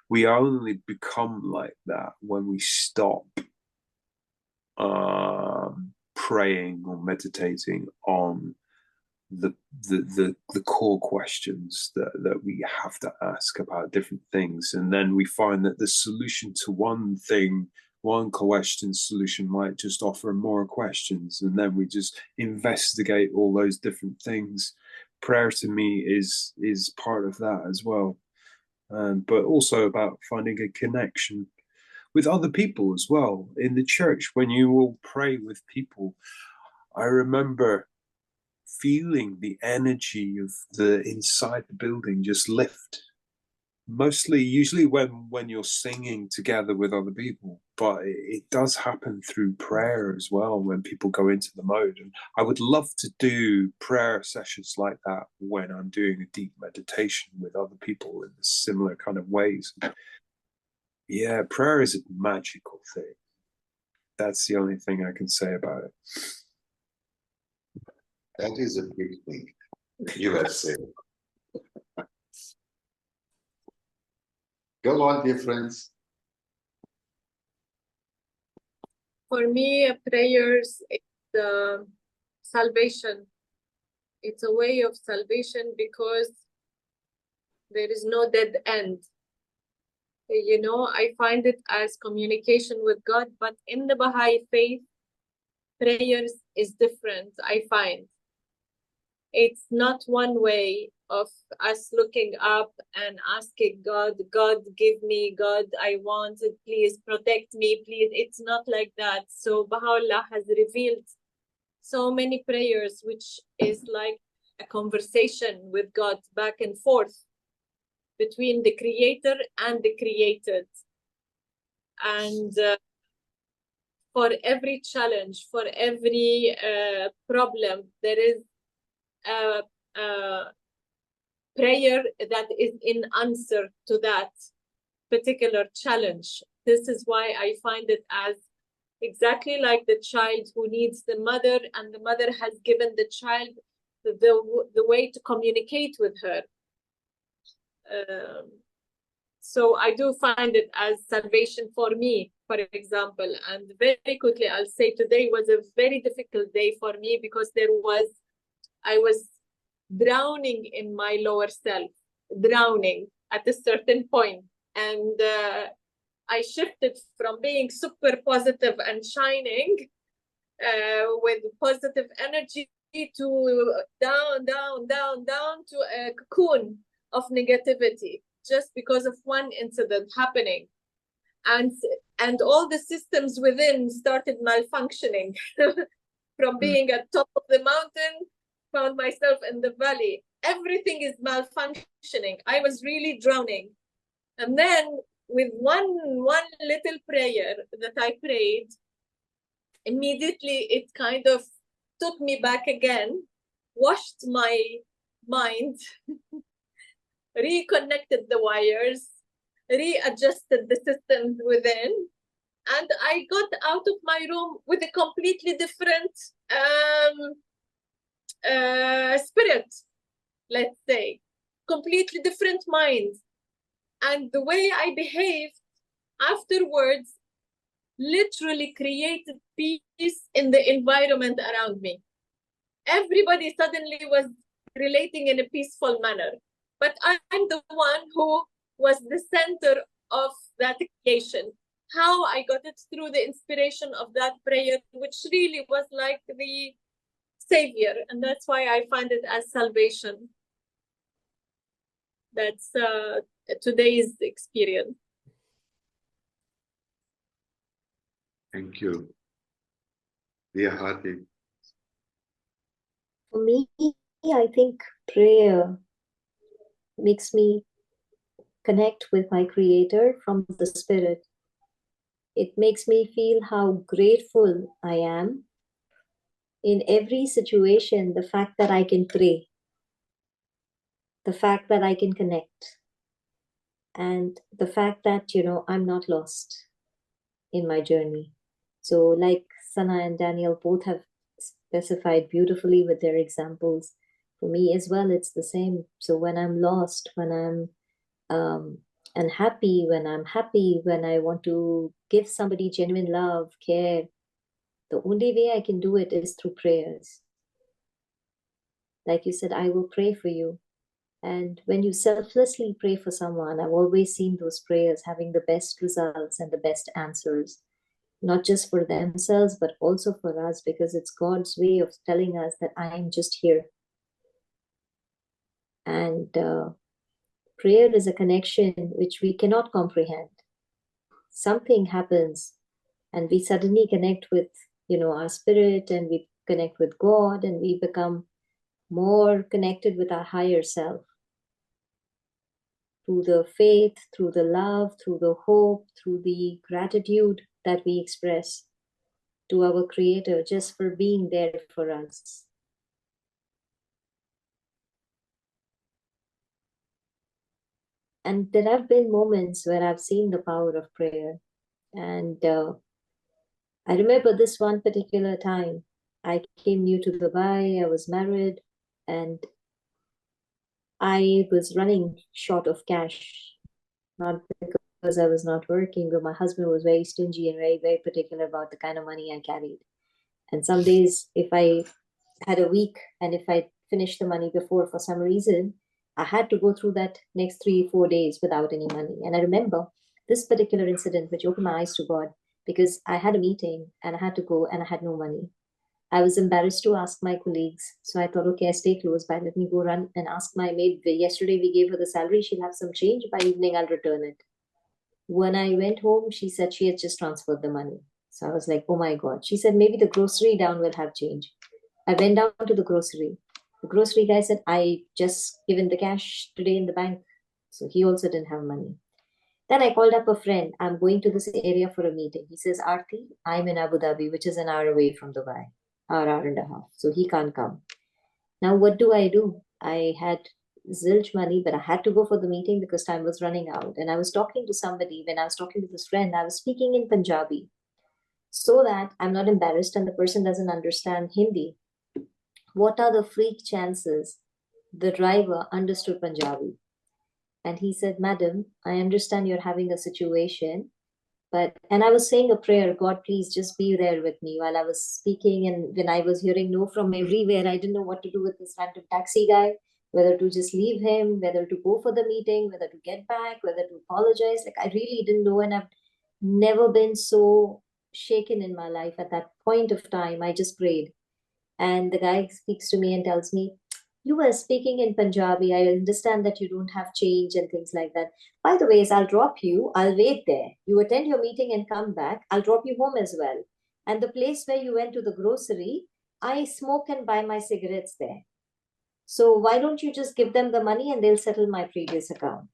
we only become like that when we stop praying or meditating on the core questions that we have to ask about different things. And then we find that the solution to one thing, one question solution, might just offer more questions, and then we just investigate all those different things. Prayer to me is part of that as well, but also about finding a connection with other people as well. In the church, when you will pray with people, I remember feeling the energy of the inside the building just lift. Usually when you're singing together with other people, but it does happen through prayer as well when people go into the mode. And I would love to do prayer sessions like that when I'm doing a deep meditation with other people in similar kind of ways. Yeah, prayer is a magical thing. That's the only thing I can say about it. That is a big thing you have said. Go on, dear friends. For me, prayers is salvation. It's a way of salvation because there is no dead end. You know, I find it as communication with God, but in the Baha'i faith, prayers is different, I find. It's not one way of us looking up and asking God, God, give me, God, I want it, please protect me, please. It's not like that. So Baha'u'llah has revealed so many prayers, which is like a conversation with God back and forth between the creator and the created. And for every challenge, for every problem, there is a prayer that is in answer to that particular challenge. This is why I find it as exactly like the child who needs the mother, and the mother has given the child the way to communicate with her. So I do find it as salvation for me, for example. And very quickly, I'll say today was a very difficult day for me because I was drowning in my lower self, drowning at a certain point. And I shifted from being super positive and shining with positive energy to down to a cocoon of negativity, just because of one incident happening. and and all the systems within started malfunctioning. From being at top of the mountain, found myself in the valley. Everything is malfunctioning. I was really drowning. And then with one little prayer that I prayed, immediately it kind of took me back again, washed my mind, reconnected the wires, readjusted the systems within, and I got out of my room with a completely different spirit, let's say, completely different mind. And the way I behaved afterwards literally created peace in the environment around me. Everybody suddenly was relating in a peaceful manner. But I'm the one who was the center of that creation. How I got it through the inspiration of that prayer, which really was like the savior. And that's why I find it as salvation. That's today's experience. Thank you. Dear Hati. For me, I think prayer makes me connect with my Creator from the Spirit. It makes me feel how grateful I am in every situation, the fact that I can pray, the fact that I can connect, and the fact that, I'm not lost in my journey. So, like Sana and Daniel both have specified beautifully with their examples, for me as well, it's the same. So, when I'm lost, when I'm unhappy, when I'm happy, when I want to give somebody genuine love, care, the only way I can do it is through prayers. Like you said, I will pray for you. And when you selflessly pray for someone, I've always seen those prayers having the best results and the best answers, not just for themselves, but also for us, because it's God's way of telling us that I am just here. And prayer is a connection which we cannot comprehend. Something happens and we suddenly connect with, our spirit, and we connect with God, and we become more connected with our higher self. Through the faith, through the love, through the hope, through the gratitude that we express to our Creator just for being there for us. And there have been moments where I've seen the power of prayer. And I remember this one particular time. I came new to Dubai, I was married, and I was running short of cash, not because I was not working, but my husband was very stingy and very, very particular about the kind of money I carried. And some days, if I had a week and if I finished the money before for some reason, I had to go through that next 3-4 days without any money. And I remember this particular incident, which opened my eyes to God, because I had a meeting and I had to go and I had no money. I was embarrassed to ask my colleagues. So I thought, okay, I stay close by. Let me go run and ask my maid. Yesterday we gave her the salary. She'll have some change. By evening, I'll return it. When I went home, she said she had just transferred the money. So I was like, oh my God. She said, maybe the grocery down will have change. I went down to the grocery. The grocery guy said, I just given the cash today in the bank. So he also didn't have money. Then I called up a friend. I'm going to this area for a meeting. He says, Aarti, I'm in Abu Dhabi, which is an hour away from Dubai, hour and a half. So he can't come. Now, what do? I had zilch money, but I had to go for the meeting because time was running out. And I was talking to somebody. When I was talking to this friend, I was speaking in Punjabi so that I'm not embarrassed and the person doesn't understand Hindi. What are the freak chances the driver understood Punjabi? And he said, Madam, I understand you're having a situation, and I was saying a prayer, God, please just be there with me while I was speaking. And when I was hearing no from everywhere, I didn't know what to do with this random taxi guy, whether to just leave him, whether to go for the meeting, whether to get back, whether to apologize. Like, I really didn't know. And I've never been so shaken in my life at that point of time. I just prayed. And the guy speaks to me and tells me, You were speaking in Punjabi. I understand that you don't have change and things like that. By the way, I'll drop you. I'll wait there. You attend your meeting and come back. I'll drop you home as well. And the place where you went to the grocery, I smoke and buy my cigarettes there. So why don't you just give them the money and they'll settle my previous account?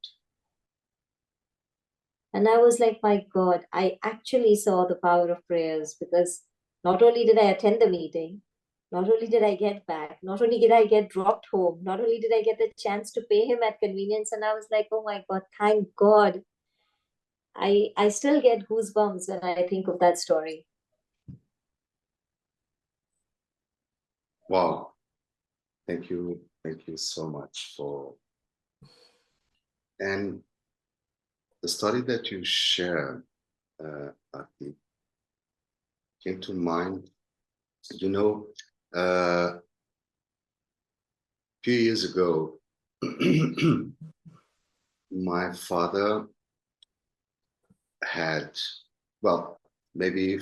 And I was like, my God, I actually saw the power of prayers, because not only did I attend the meeting, not only did I get back, not only did I get dropped home, not only did I get the chance to pay him at convenience, and I was like, oh my God, thank God. I still get goosebumps when I think of that story. Wow. Thank you. Thank you so much for, and the story that you shared, Aarti, came to mind. You know, a few years ago, my father had, well, maybe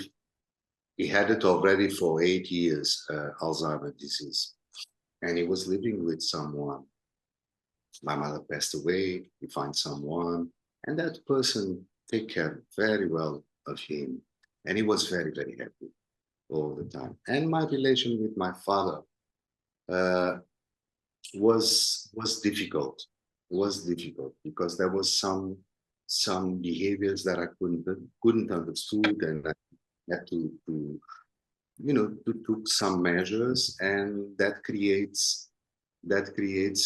he had it already for 8 years, Alzheimer's disease, and he was living with someone. My mother passed away, he finds someone, and that person take care very well of him. And he was very, very happy all the time. And my relation with my father was difficult. Was difficult because there was some behaviors that I couldn't understood, and I had to to took some measures, and that creates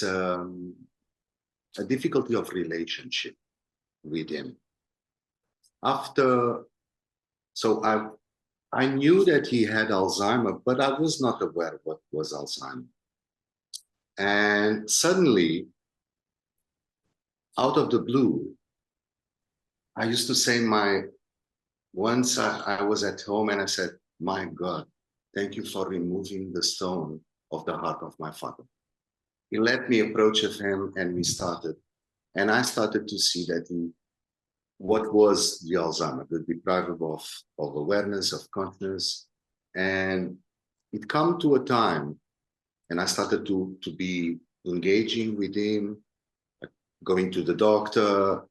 a difficulty of relationship with him. After, so I knew that he had Alzheimer, but I was not aware what was Alzheimer. And suddenly, out of the blue, I used to say once I was at home and I said, my God, thank you for removing the stone of the heart of my father. He let me approach of him, and we started. And I started to see that what was the Alzheimer, the deprivation of awareness, of consciousness. And it come to a time, and I started to be engaging with him, going to the doctor,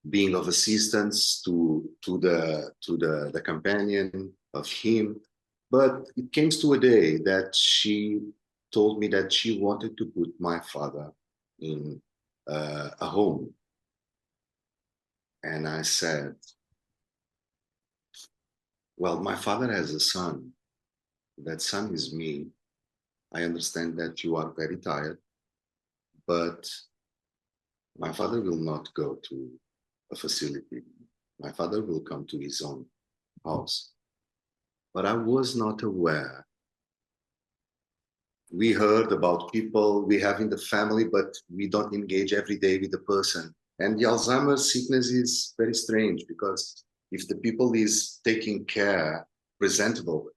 being of assistance to the companion of him. But it came to a day that she told me that she wanted to put my father in a home. And I said, well, my father has a son. That son is me. I understand that you are very tired, but my father will not go to a facility. My father will come to his own house. But I was not aware. We heard about people we have in the family, but we don't engage every day with the person. And the Alzheimer's sickness is very strange, because if the people is taking care, presentable,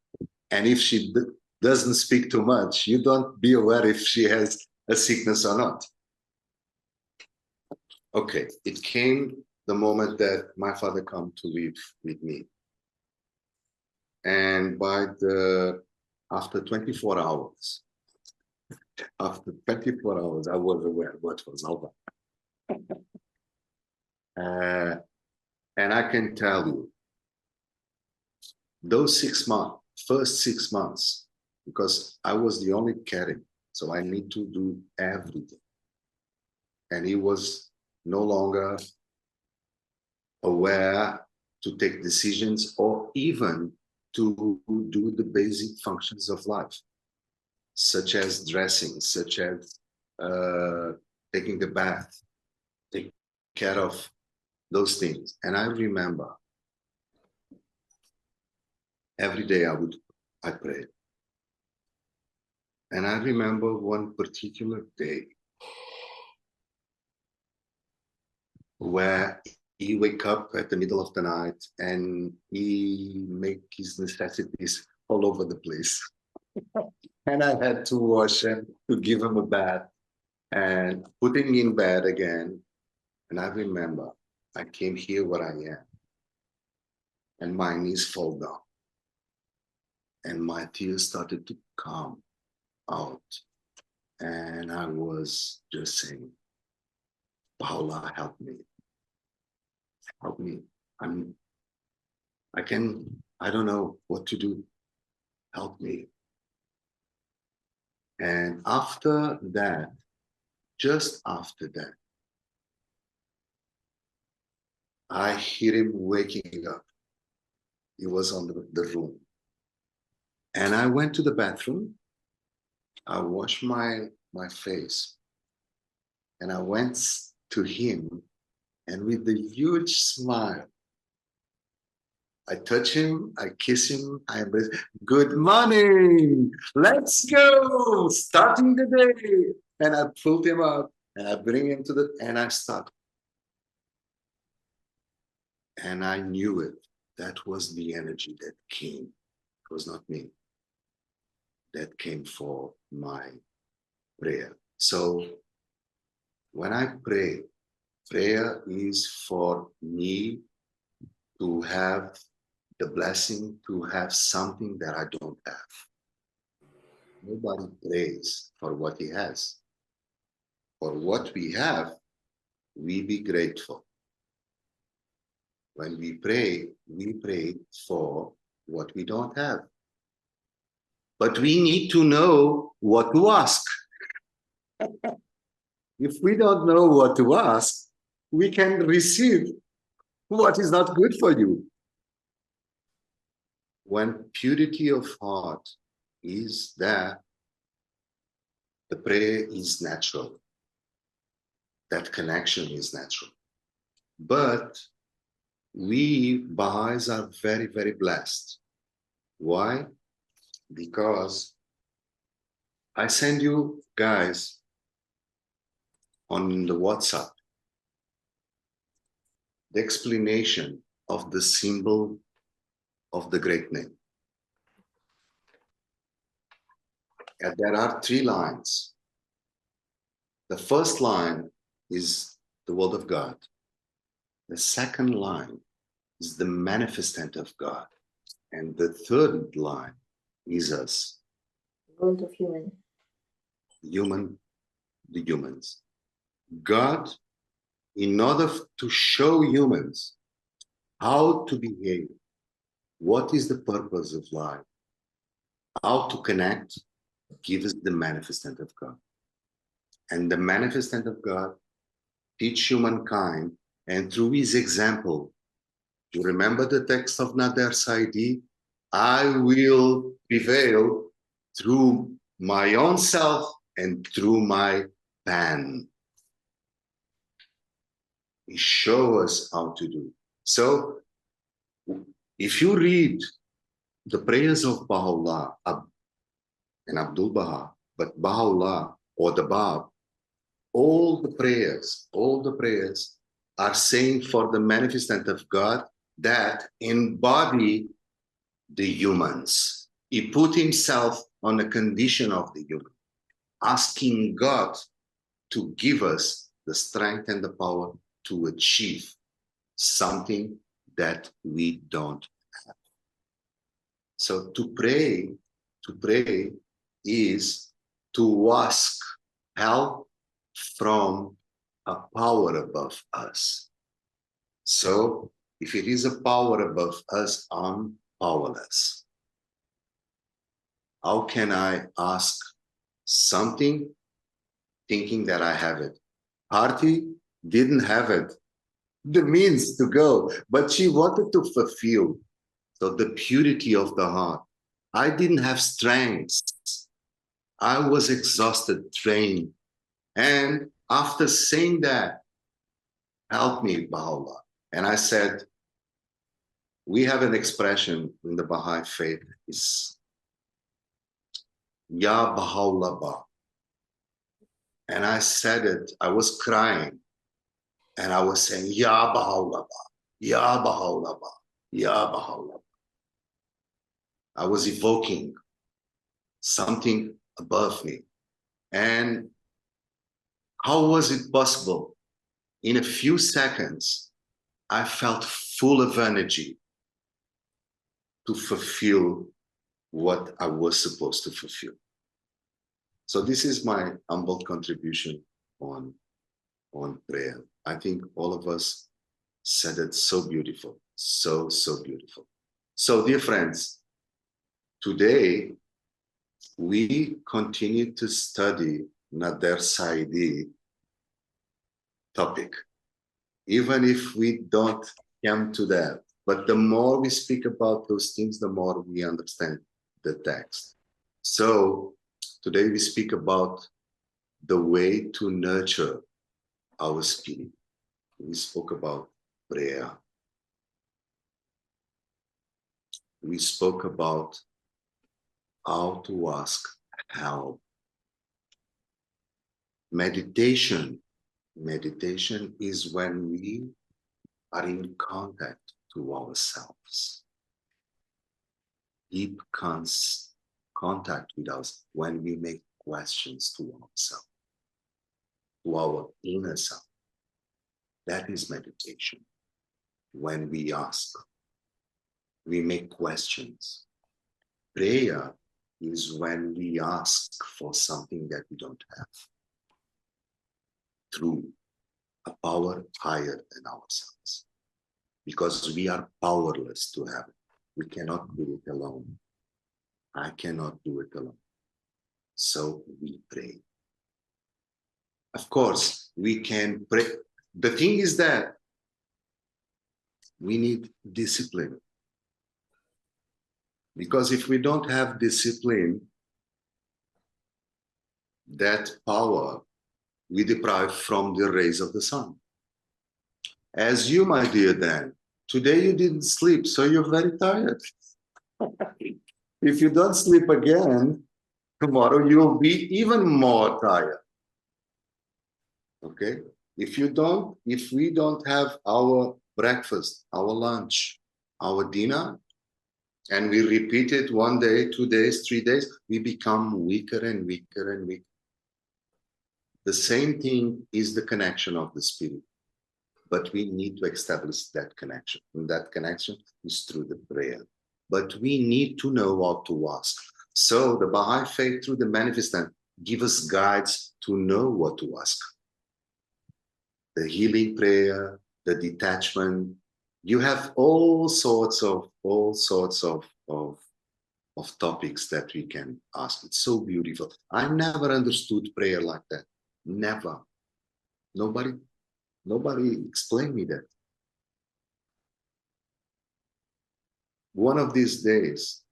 and if she doesn't speak too much, you don't be aware if she has a sickness or not. Okay, it came the moment that my father come to live with me. And after 24 hours, I was aware what was Alzheimer's. And I can tell you, those 6 months, first 6 months, because I was the only caring, so I need to do everything. And he was no longer aware to take decisions or even to do the basic functions of life, such as dressing, such as taking the bath, taking care of those things. And I remember every day I prayed. And I remember one particular day where he wake up at the middle of the night and he make his necessities all over the place. And I had to wash him, to give him a bath and put him in bed again. And I remember I came here where I am, and my knees fall down, and my tears started to come out. And I was just saying, Paula, help me. Help me. I don't know what to do. Help me. And after that, just after that, I hear him waking up. He was on the room. And I went to the bathroom. I washed my face. And I went to him. And with a huge smile, I touch him, I kiss him, I embrace. Good morning. Let's go. Starting the day. And I pulled him up and I bring him and I start. And I knew it. That was the energy that came. It was not me. That came for my prayer. So when I pray, prayer is for me to have the blessing to have something that I don't have. Nobody prays for what he has. For what we have, we be grateful. When we pray for what we don't have. But we need to know what to ask. If we don't know what to ask, we can receive what is not good for you. When purity of heart is there, the prayer is natural. That connection is natural. But we Baha'is are very, very blessed. Why? Because I send you guys on the WhatsApp the explanation of the symbol of the great name. And there are 3 lines. The first line is the word of God. The second line is the manifestant of God. And the third line is us. World of human. The humans. God, in order to show humans how to behave, what is the purpose of life, how to connect, gives us the manifestant of God. And the manifestant of God teach humankind, and through his example, you remember the text of Nader Saidi, I will prevail through my own self and through my pen. He shows us how to do. So, if you read the prayers of Baha'u'llah and Abdul Baha, but Baha'u'llah or the Bab, all the prayers are saying for the manifestant of God that embody the humans. He put himself on the condition of the human, asking God to give us the strength and the power to achieve something that we don't have. So to pray is to ask help from a power above us. So if it is a power above us, I'm powerless. How can I ask something thinking that I have it? Harti didn't have it, the means to go, but she wanted to fulfill. So the purity of the heart. I didn't have strength. I was exhausted, drained. And after saying that, help me, Baha'u'llah. And I said, we have an expression in the Baha'i faith, is Ya Baha'u'llah Ba. And I said it, I was crying. And I was saying, Ya Baha'u'llah Ba, Ya Baha'u'llah Ba, Ya Baha'u'llah Ba. I was evoking something above me. And how was it possible? In a few seconds, I felt full of energy to fulfill what I was supposed to fulfill. So this is my humble contribution on prayer. I think all of us said it so beautiful, so beautiful. So dear friends, today we continue to study Nader Saidi topic, even if we don't come to that. But the more we speak about those things, the more we understand the text. So today we speak about the way to nurture our spirit. We spoke about prayer. We spoke about how to ask help. Meditation is when we are in contact to ourselves. Deep contact with us when we make questions to ourselves, to our inner self. That is meditation. When we ask, we make questions. Prayer is when we ask for something that we don't have, through a power higher than ourselves, because we are powerless to have it. We cannot do it alone. I cannot do it alone. So we pray. Of course, we can pray. The thing is that we need discipline. Because if we don't have discipline, that power we deprive from the rays of the sun. As you, my dear Dan, today you didn't sleep, so you're very tired. If you don't sleep again, tomorrow you'll be even more tired. Okay? If we don't have our breakfast, our lunch, our dinner, and we repeat it 1 day, 2 days, 3 days, we become weaker and weaker and weaker. The same thing is the connection of the spirit. But we need to establish that connection. And that connection is through the prayer. But we need to know how to ask. So the Baha'i faith through the manifestant give us guides to know what to ask. The healing prayer, the detachment. You have all sorts of topics that we can ask. It's so beautiful. I never understood prayer like that. Never. Nobody explained me that. One of these days,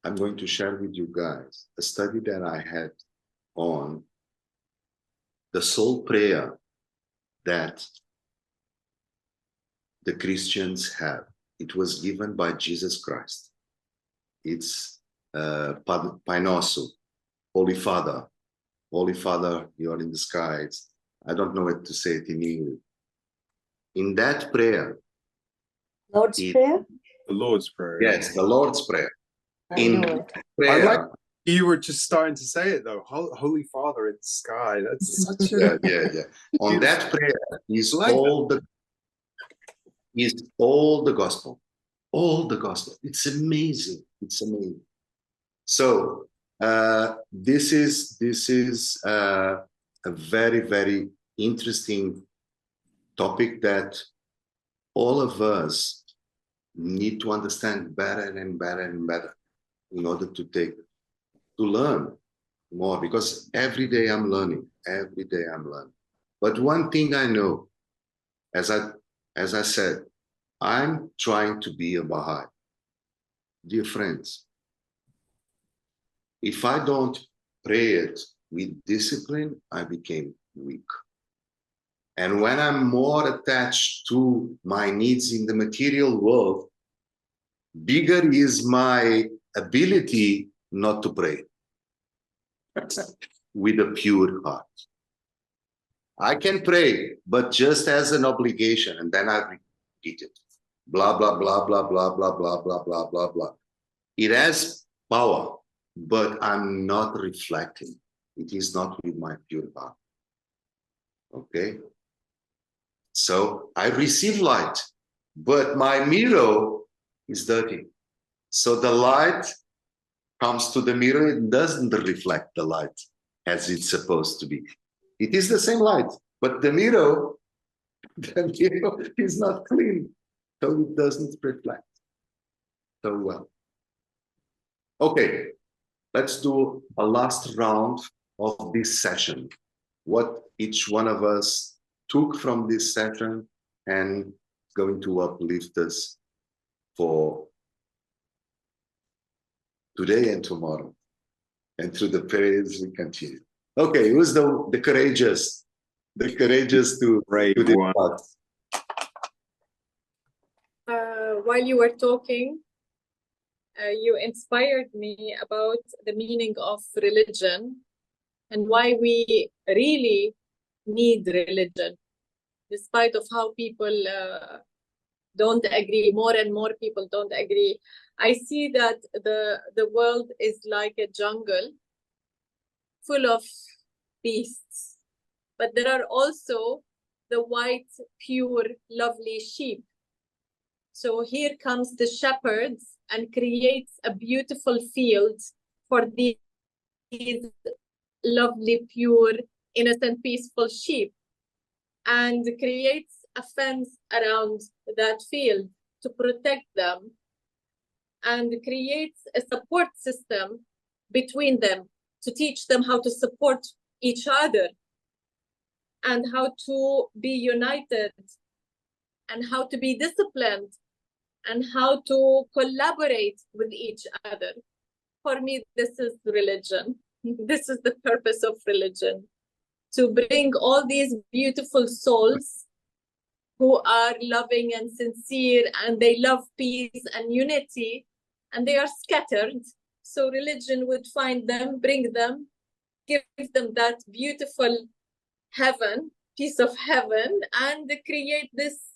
I'm going to share with you guys a study that I had on the soul prayer that the Christians have. It was given by Jesus Christ. It's Pai Nosso, Holy Father. Holy Father, you are in the skies. I don't know what to say it in English. In that prayer, Lord's Prayer? The Lord's Prayer. Yes, the Lord's Prayer. I know it. Prayer, I like you were just starting to say it though. Holy Father in the sky. That's such a yeah. On that prayer is like all the gospel. All the gospel. It's amazing. It's amazing. So this is a very, very interesting topic that all of us need to understand better and better and better in order to learn more, because every day I'm learning. But one thing I know, as I said, I'm trying to be a Baha'i. Dear friends, if I don't pray it with discipline, I became weak. And when I'm more attached to my needs in the material world, bigger is my ability not to pray with a pure heart. I can pray, but just as an obligation, and then I repeat it. Blah, blah, blah, blah, blah, blah, blah, blah, blah, blah, blah. It has power, but I'm not reflecting. It is not with my pure heart. Okay? So I receive light, but my mirror is dirty. So the light comes to the mirror, it doesn't reflect the light. as it's supposed to be. It is the same light, but the mirror is not clean, so it doesn't reflect so well. Okay, let's do a last round of this session. What each one of us took from this session and going to uplift us for today and tomorrow, and through the periods we continue. Okay, who's the courageous? The courageous to depart. While you were talking, you inspired me about the meaning of religion and why we really need religion, despite of how people don't agree. More and more people don't agree. I see that the world is like a jungle full of beasts, but there are also the white, pure, lovely sheep. So here comes the shepherds and creates a beautiful field for these lovely, pure, innocent, peaceful sheep, and creates a fence around that field to protect them, and creates a support system between them to teach them how to support each other and how to be united and how to be disciplined and how to collaborate with each other. For me, this is religion. This is the purpose of religion, to bring all these beautiful souls who are loving and sincere, and they love peace and unity, and they are scattered. So religion would find them, bring them, give them that beautiful heaven, piece of heaven, and create this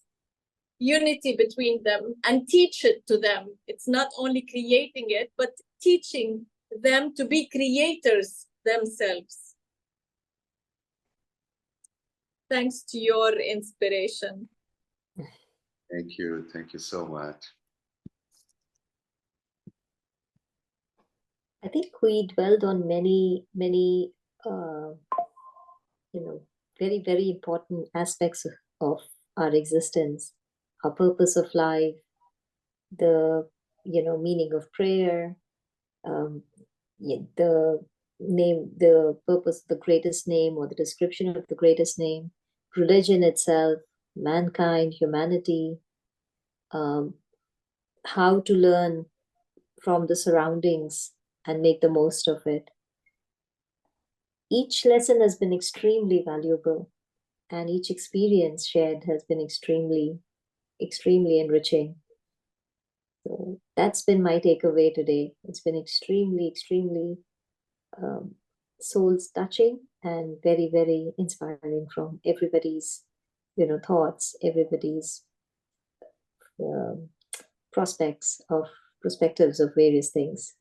unity between them and teach it to them. It's not only creating it, but teaching them to be creators themselves. Thanks to your inspiration. Thank you so much. I think we dwelled on many, very, very important aspects of our existence, our purpose of life, the, meaning of prayer, the name, the purpose, the greatest name, or the description of the greatest name, religion itself, mankind, humanity, how to learn from the surroundings and make the most of it. Each lesson has been extremely valuable, and each experience shared has been extremely, extremely enriching. So that's been my takeaway today. It's been extremely, extremely soul touching and very, very inspiring from everybody's, thoughts, everybody's perspectives of various things.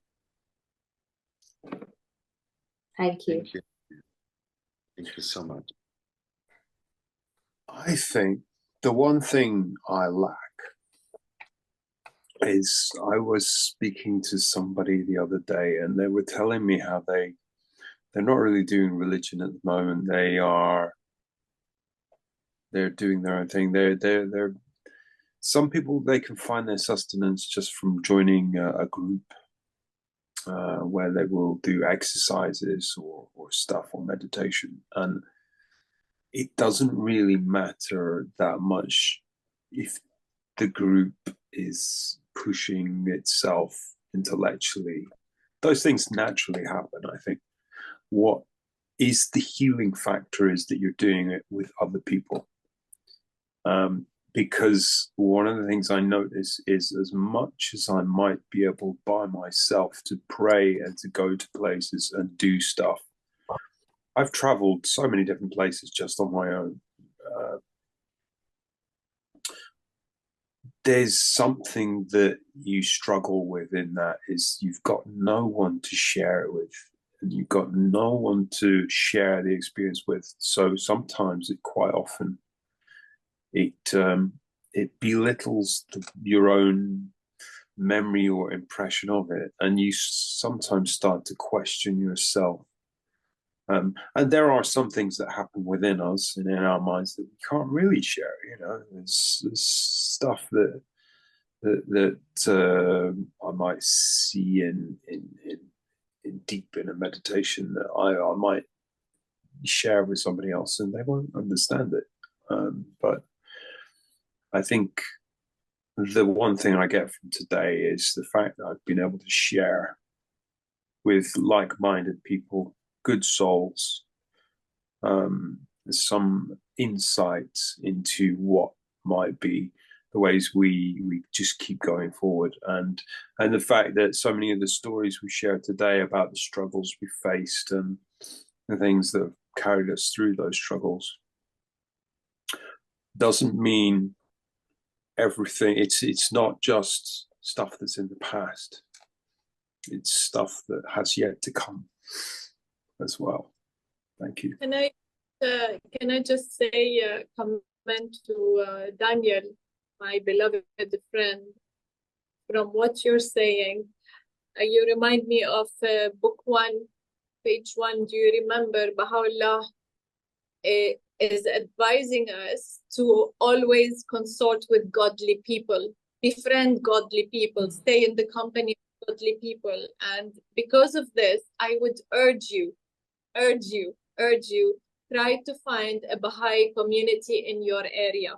Thank you. Thank you. Thank you so much. I think the one thing I lack is, I was speaking to somebody the other day and they were telling me how they're not really doing religion at the moment. They're doing their own thing. They're some people, they can find their sustenance just from joining a group where they will do exercises or stuff or meditation, and it doesn't really matter that much if the group is pushing itself intellectually. Those things naturally happen. I think what is the healing factor is that you're doing it with other people. Because one of the things I notice is, as much as I might be able by myself to pray and to go to places and do stuff, I've traveled so many different places just on my own. There's something that you struggle with in that, is you've got no one to share it with, and you've got no one to share the experience with. So sometimes, quite often, it belittles your own memory or impression of it, and you sometimes start to question yourself And there are some things that happen within us and in our minds that we can't really share. There's stuff that I might see in deep in a meditation that I might share with somebody else, and they won't understand it. But I think the one thing I get from today is the fact that I've been able to share with like-minded people, good souls, some insights into what might be the ways we just keep going forward, and the fact that so many of the stories we share today about the struggles we faced and the things that have carried us through those struggles doesn't mean everything. It's not just stuff that's in the past. It's stuff that has yet to come as well. Thank you. Can I just say comment to Daniel, my beloved friend, from what you're saying? You remind me of book 1, page 1. Do you remember Baha'u'llah is advising us to always consult with godly people, befriend godly people, stay in the company of godly people. And because of this, I would urge you, try to find a Baha'i community in your area.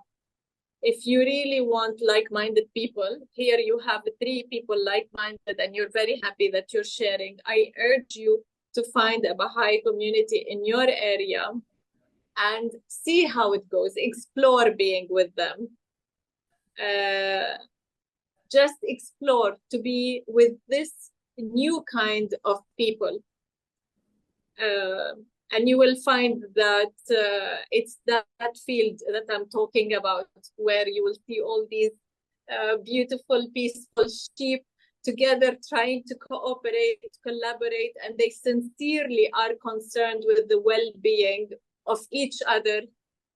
If you really want like-minded people, here you have 3 people like-minded and you're very happy that you're sharing. I urge you to find a Baha'i community in your area and see how it goes. Explore being with them. Just explore to be with this new kind of people. And you will find that it's that field that I'm talking about, where you will see all these beautiful, peaceful sheep together trying to cooperate, collaborate, and they sincerely are concerned with the well-being of each other,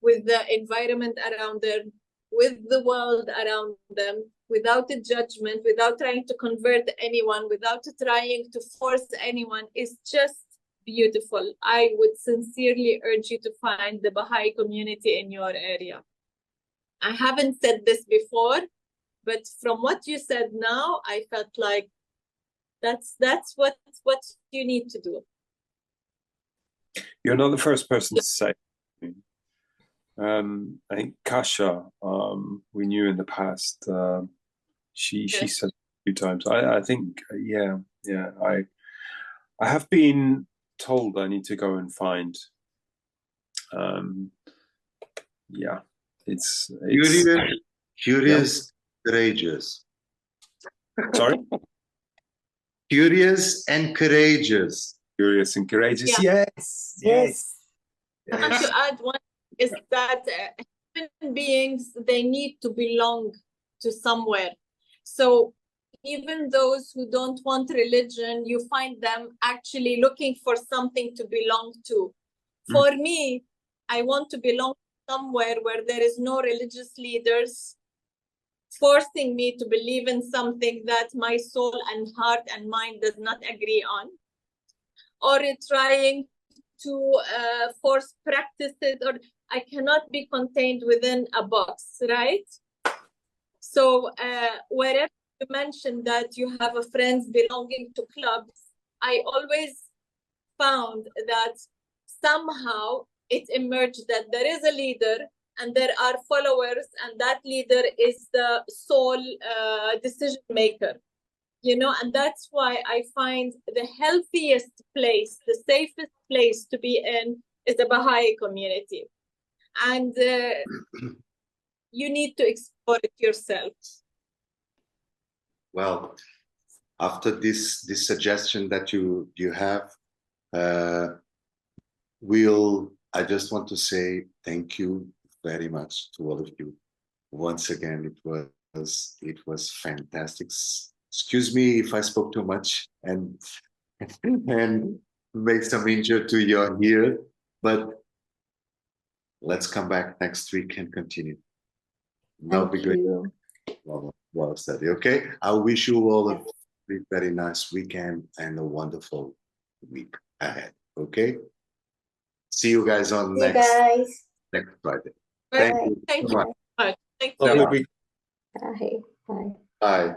with the environment around them, with the world around them, without a judgment, without trying to convert anyone, without trying to force anyone. It's just beautiful. I would sincerely urge you to find the Baha'i community in your area. I haven't said this before, but from what you said now, I felt like that's what you need to do. You're not the first person to say. I think Kasha, we knew in the past. She said a few times. I think I have been told I need to go and find. It's curious, courageous. Sorry. Curious and courageous. Curious and courageous. Yeah. Yes. I want to add one is that human beings, they need to belong to somewhere. So even those who don't want religion, you find them actually looking for something to belong to. For me, I want to belong somewhere where there is no religious leaders forcing me to believe in something that my soul and heart and mind does not agree on, or trying to force practices, or I cannot be contained within a box, right? So wherever you mentioned that you have a friends belonging to clubs, I always found that somehow it emerged that there is a leader and there are followers, and that leader is the sole decision maker, and that's why I find the healthiest place, the safest place to be in is the Baha'i community. And you need to explore it yourself. Well, after this suggestion that you have, I just want to say thank you very much to all of you. Once again, it was fantastic. Excuse me if I spoke too much and make some injury to your ear, but let's come back next week and continue. That'll be great. Well study. Okay. I wish you all a very, very nice weekend and a wonderful week ahead. Okay. See you guys on See you next guys. Friday. Right. Thank you Thank so you much. so much. Thank Have a you. good week. Bye. Bye. Bye.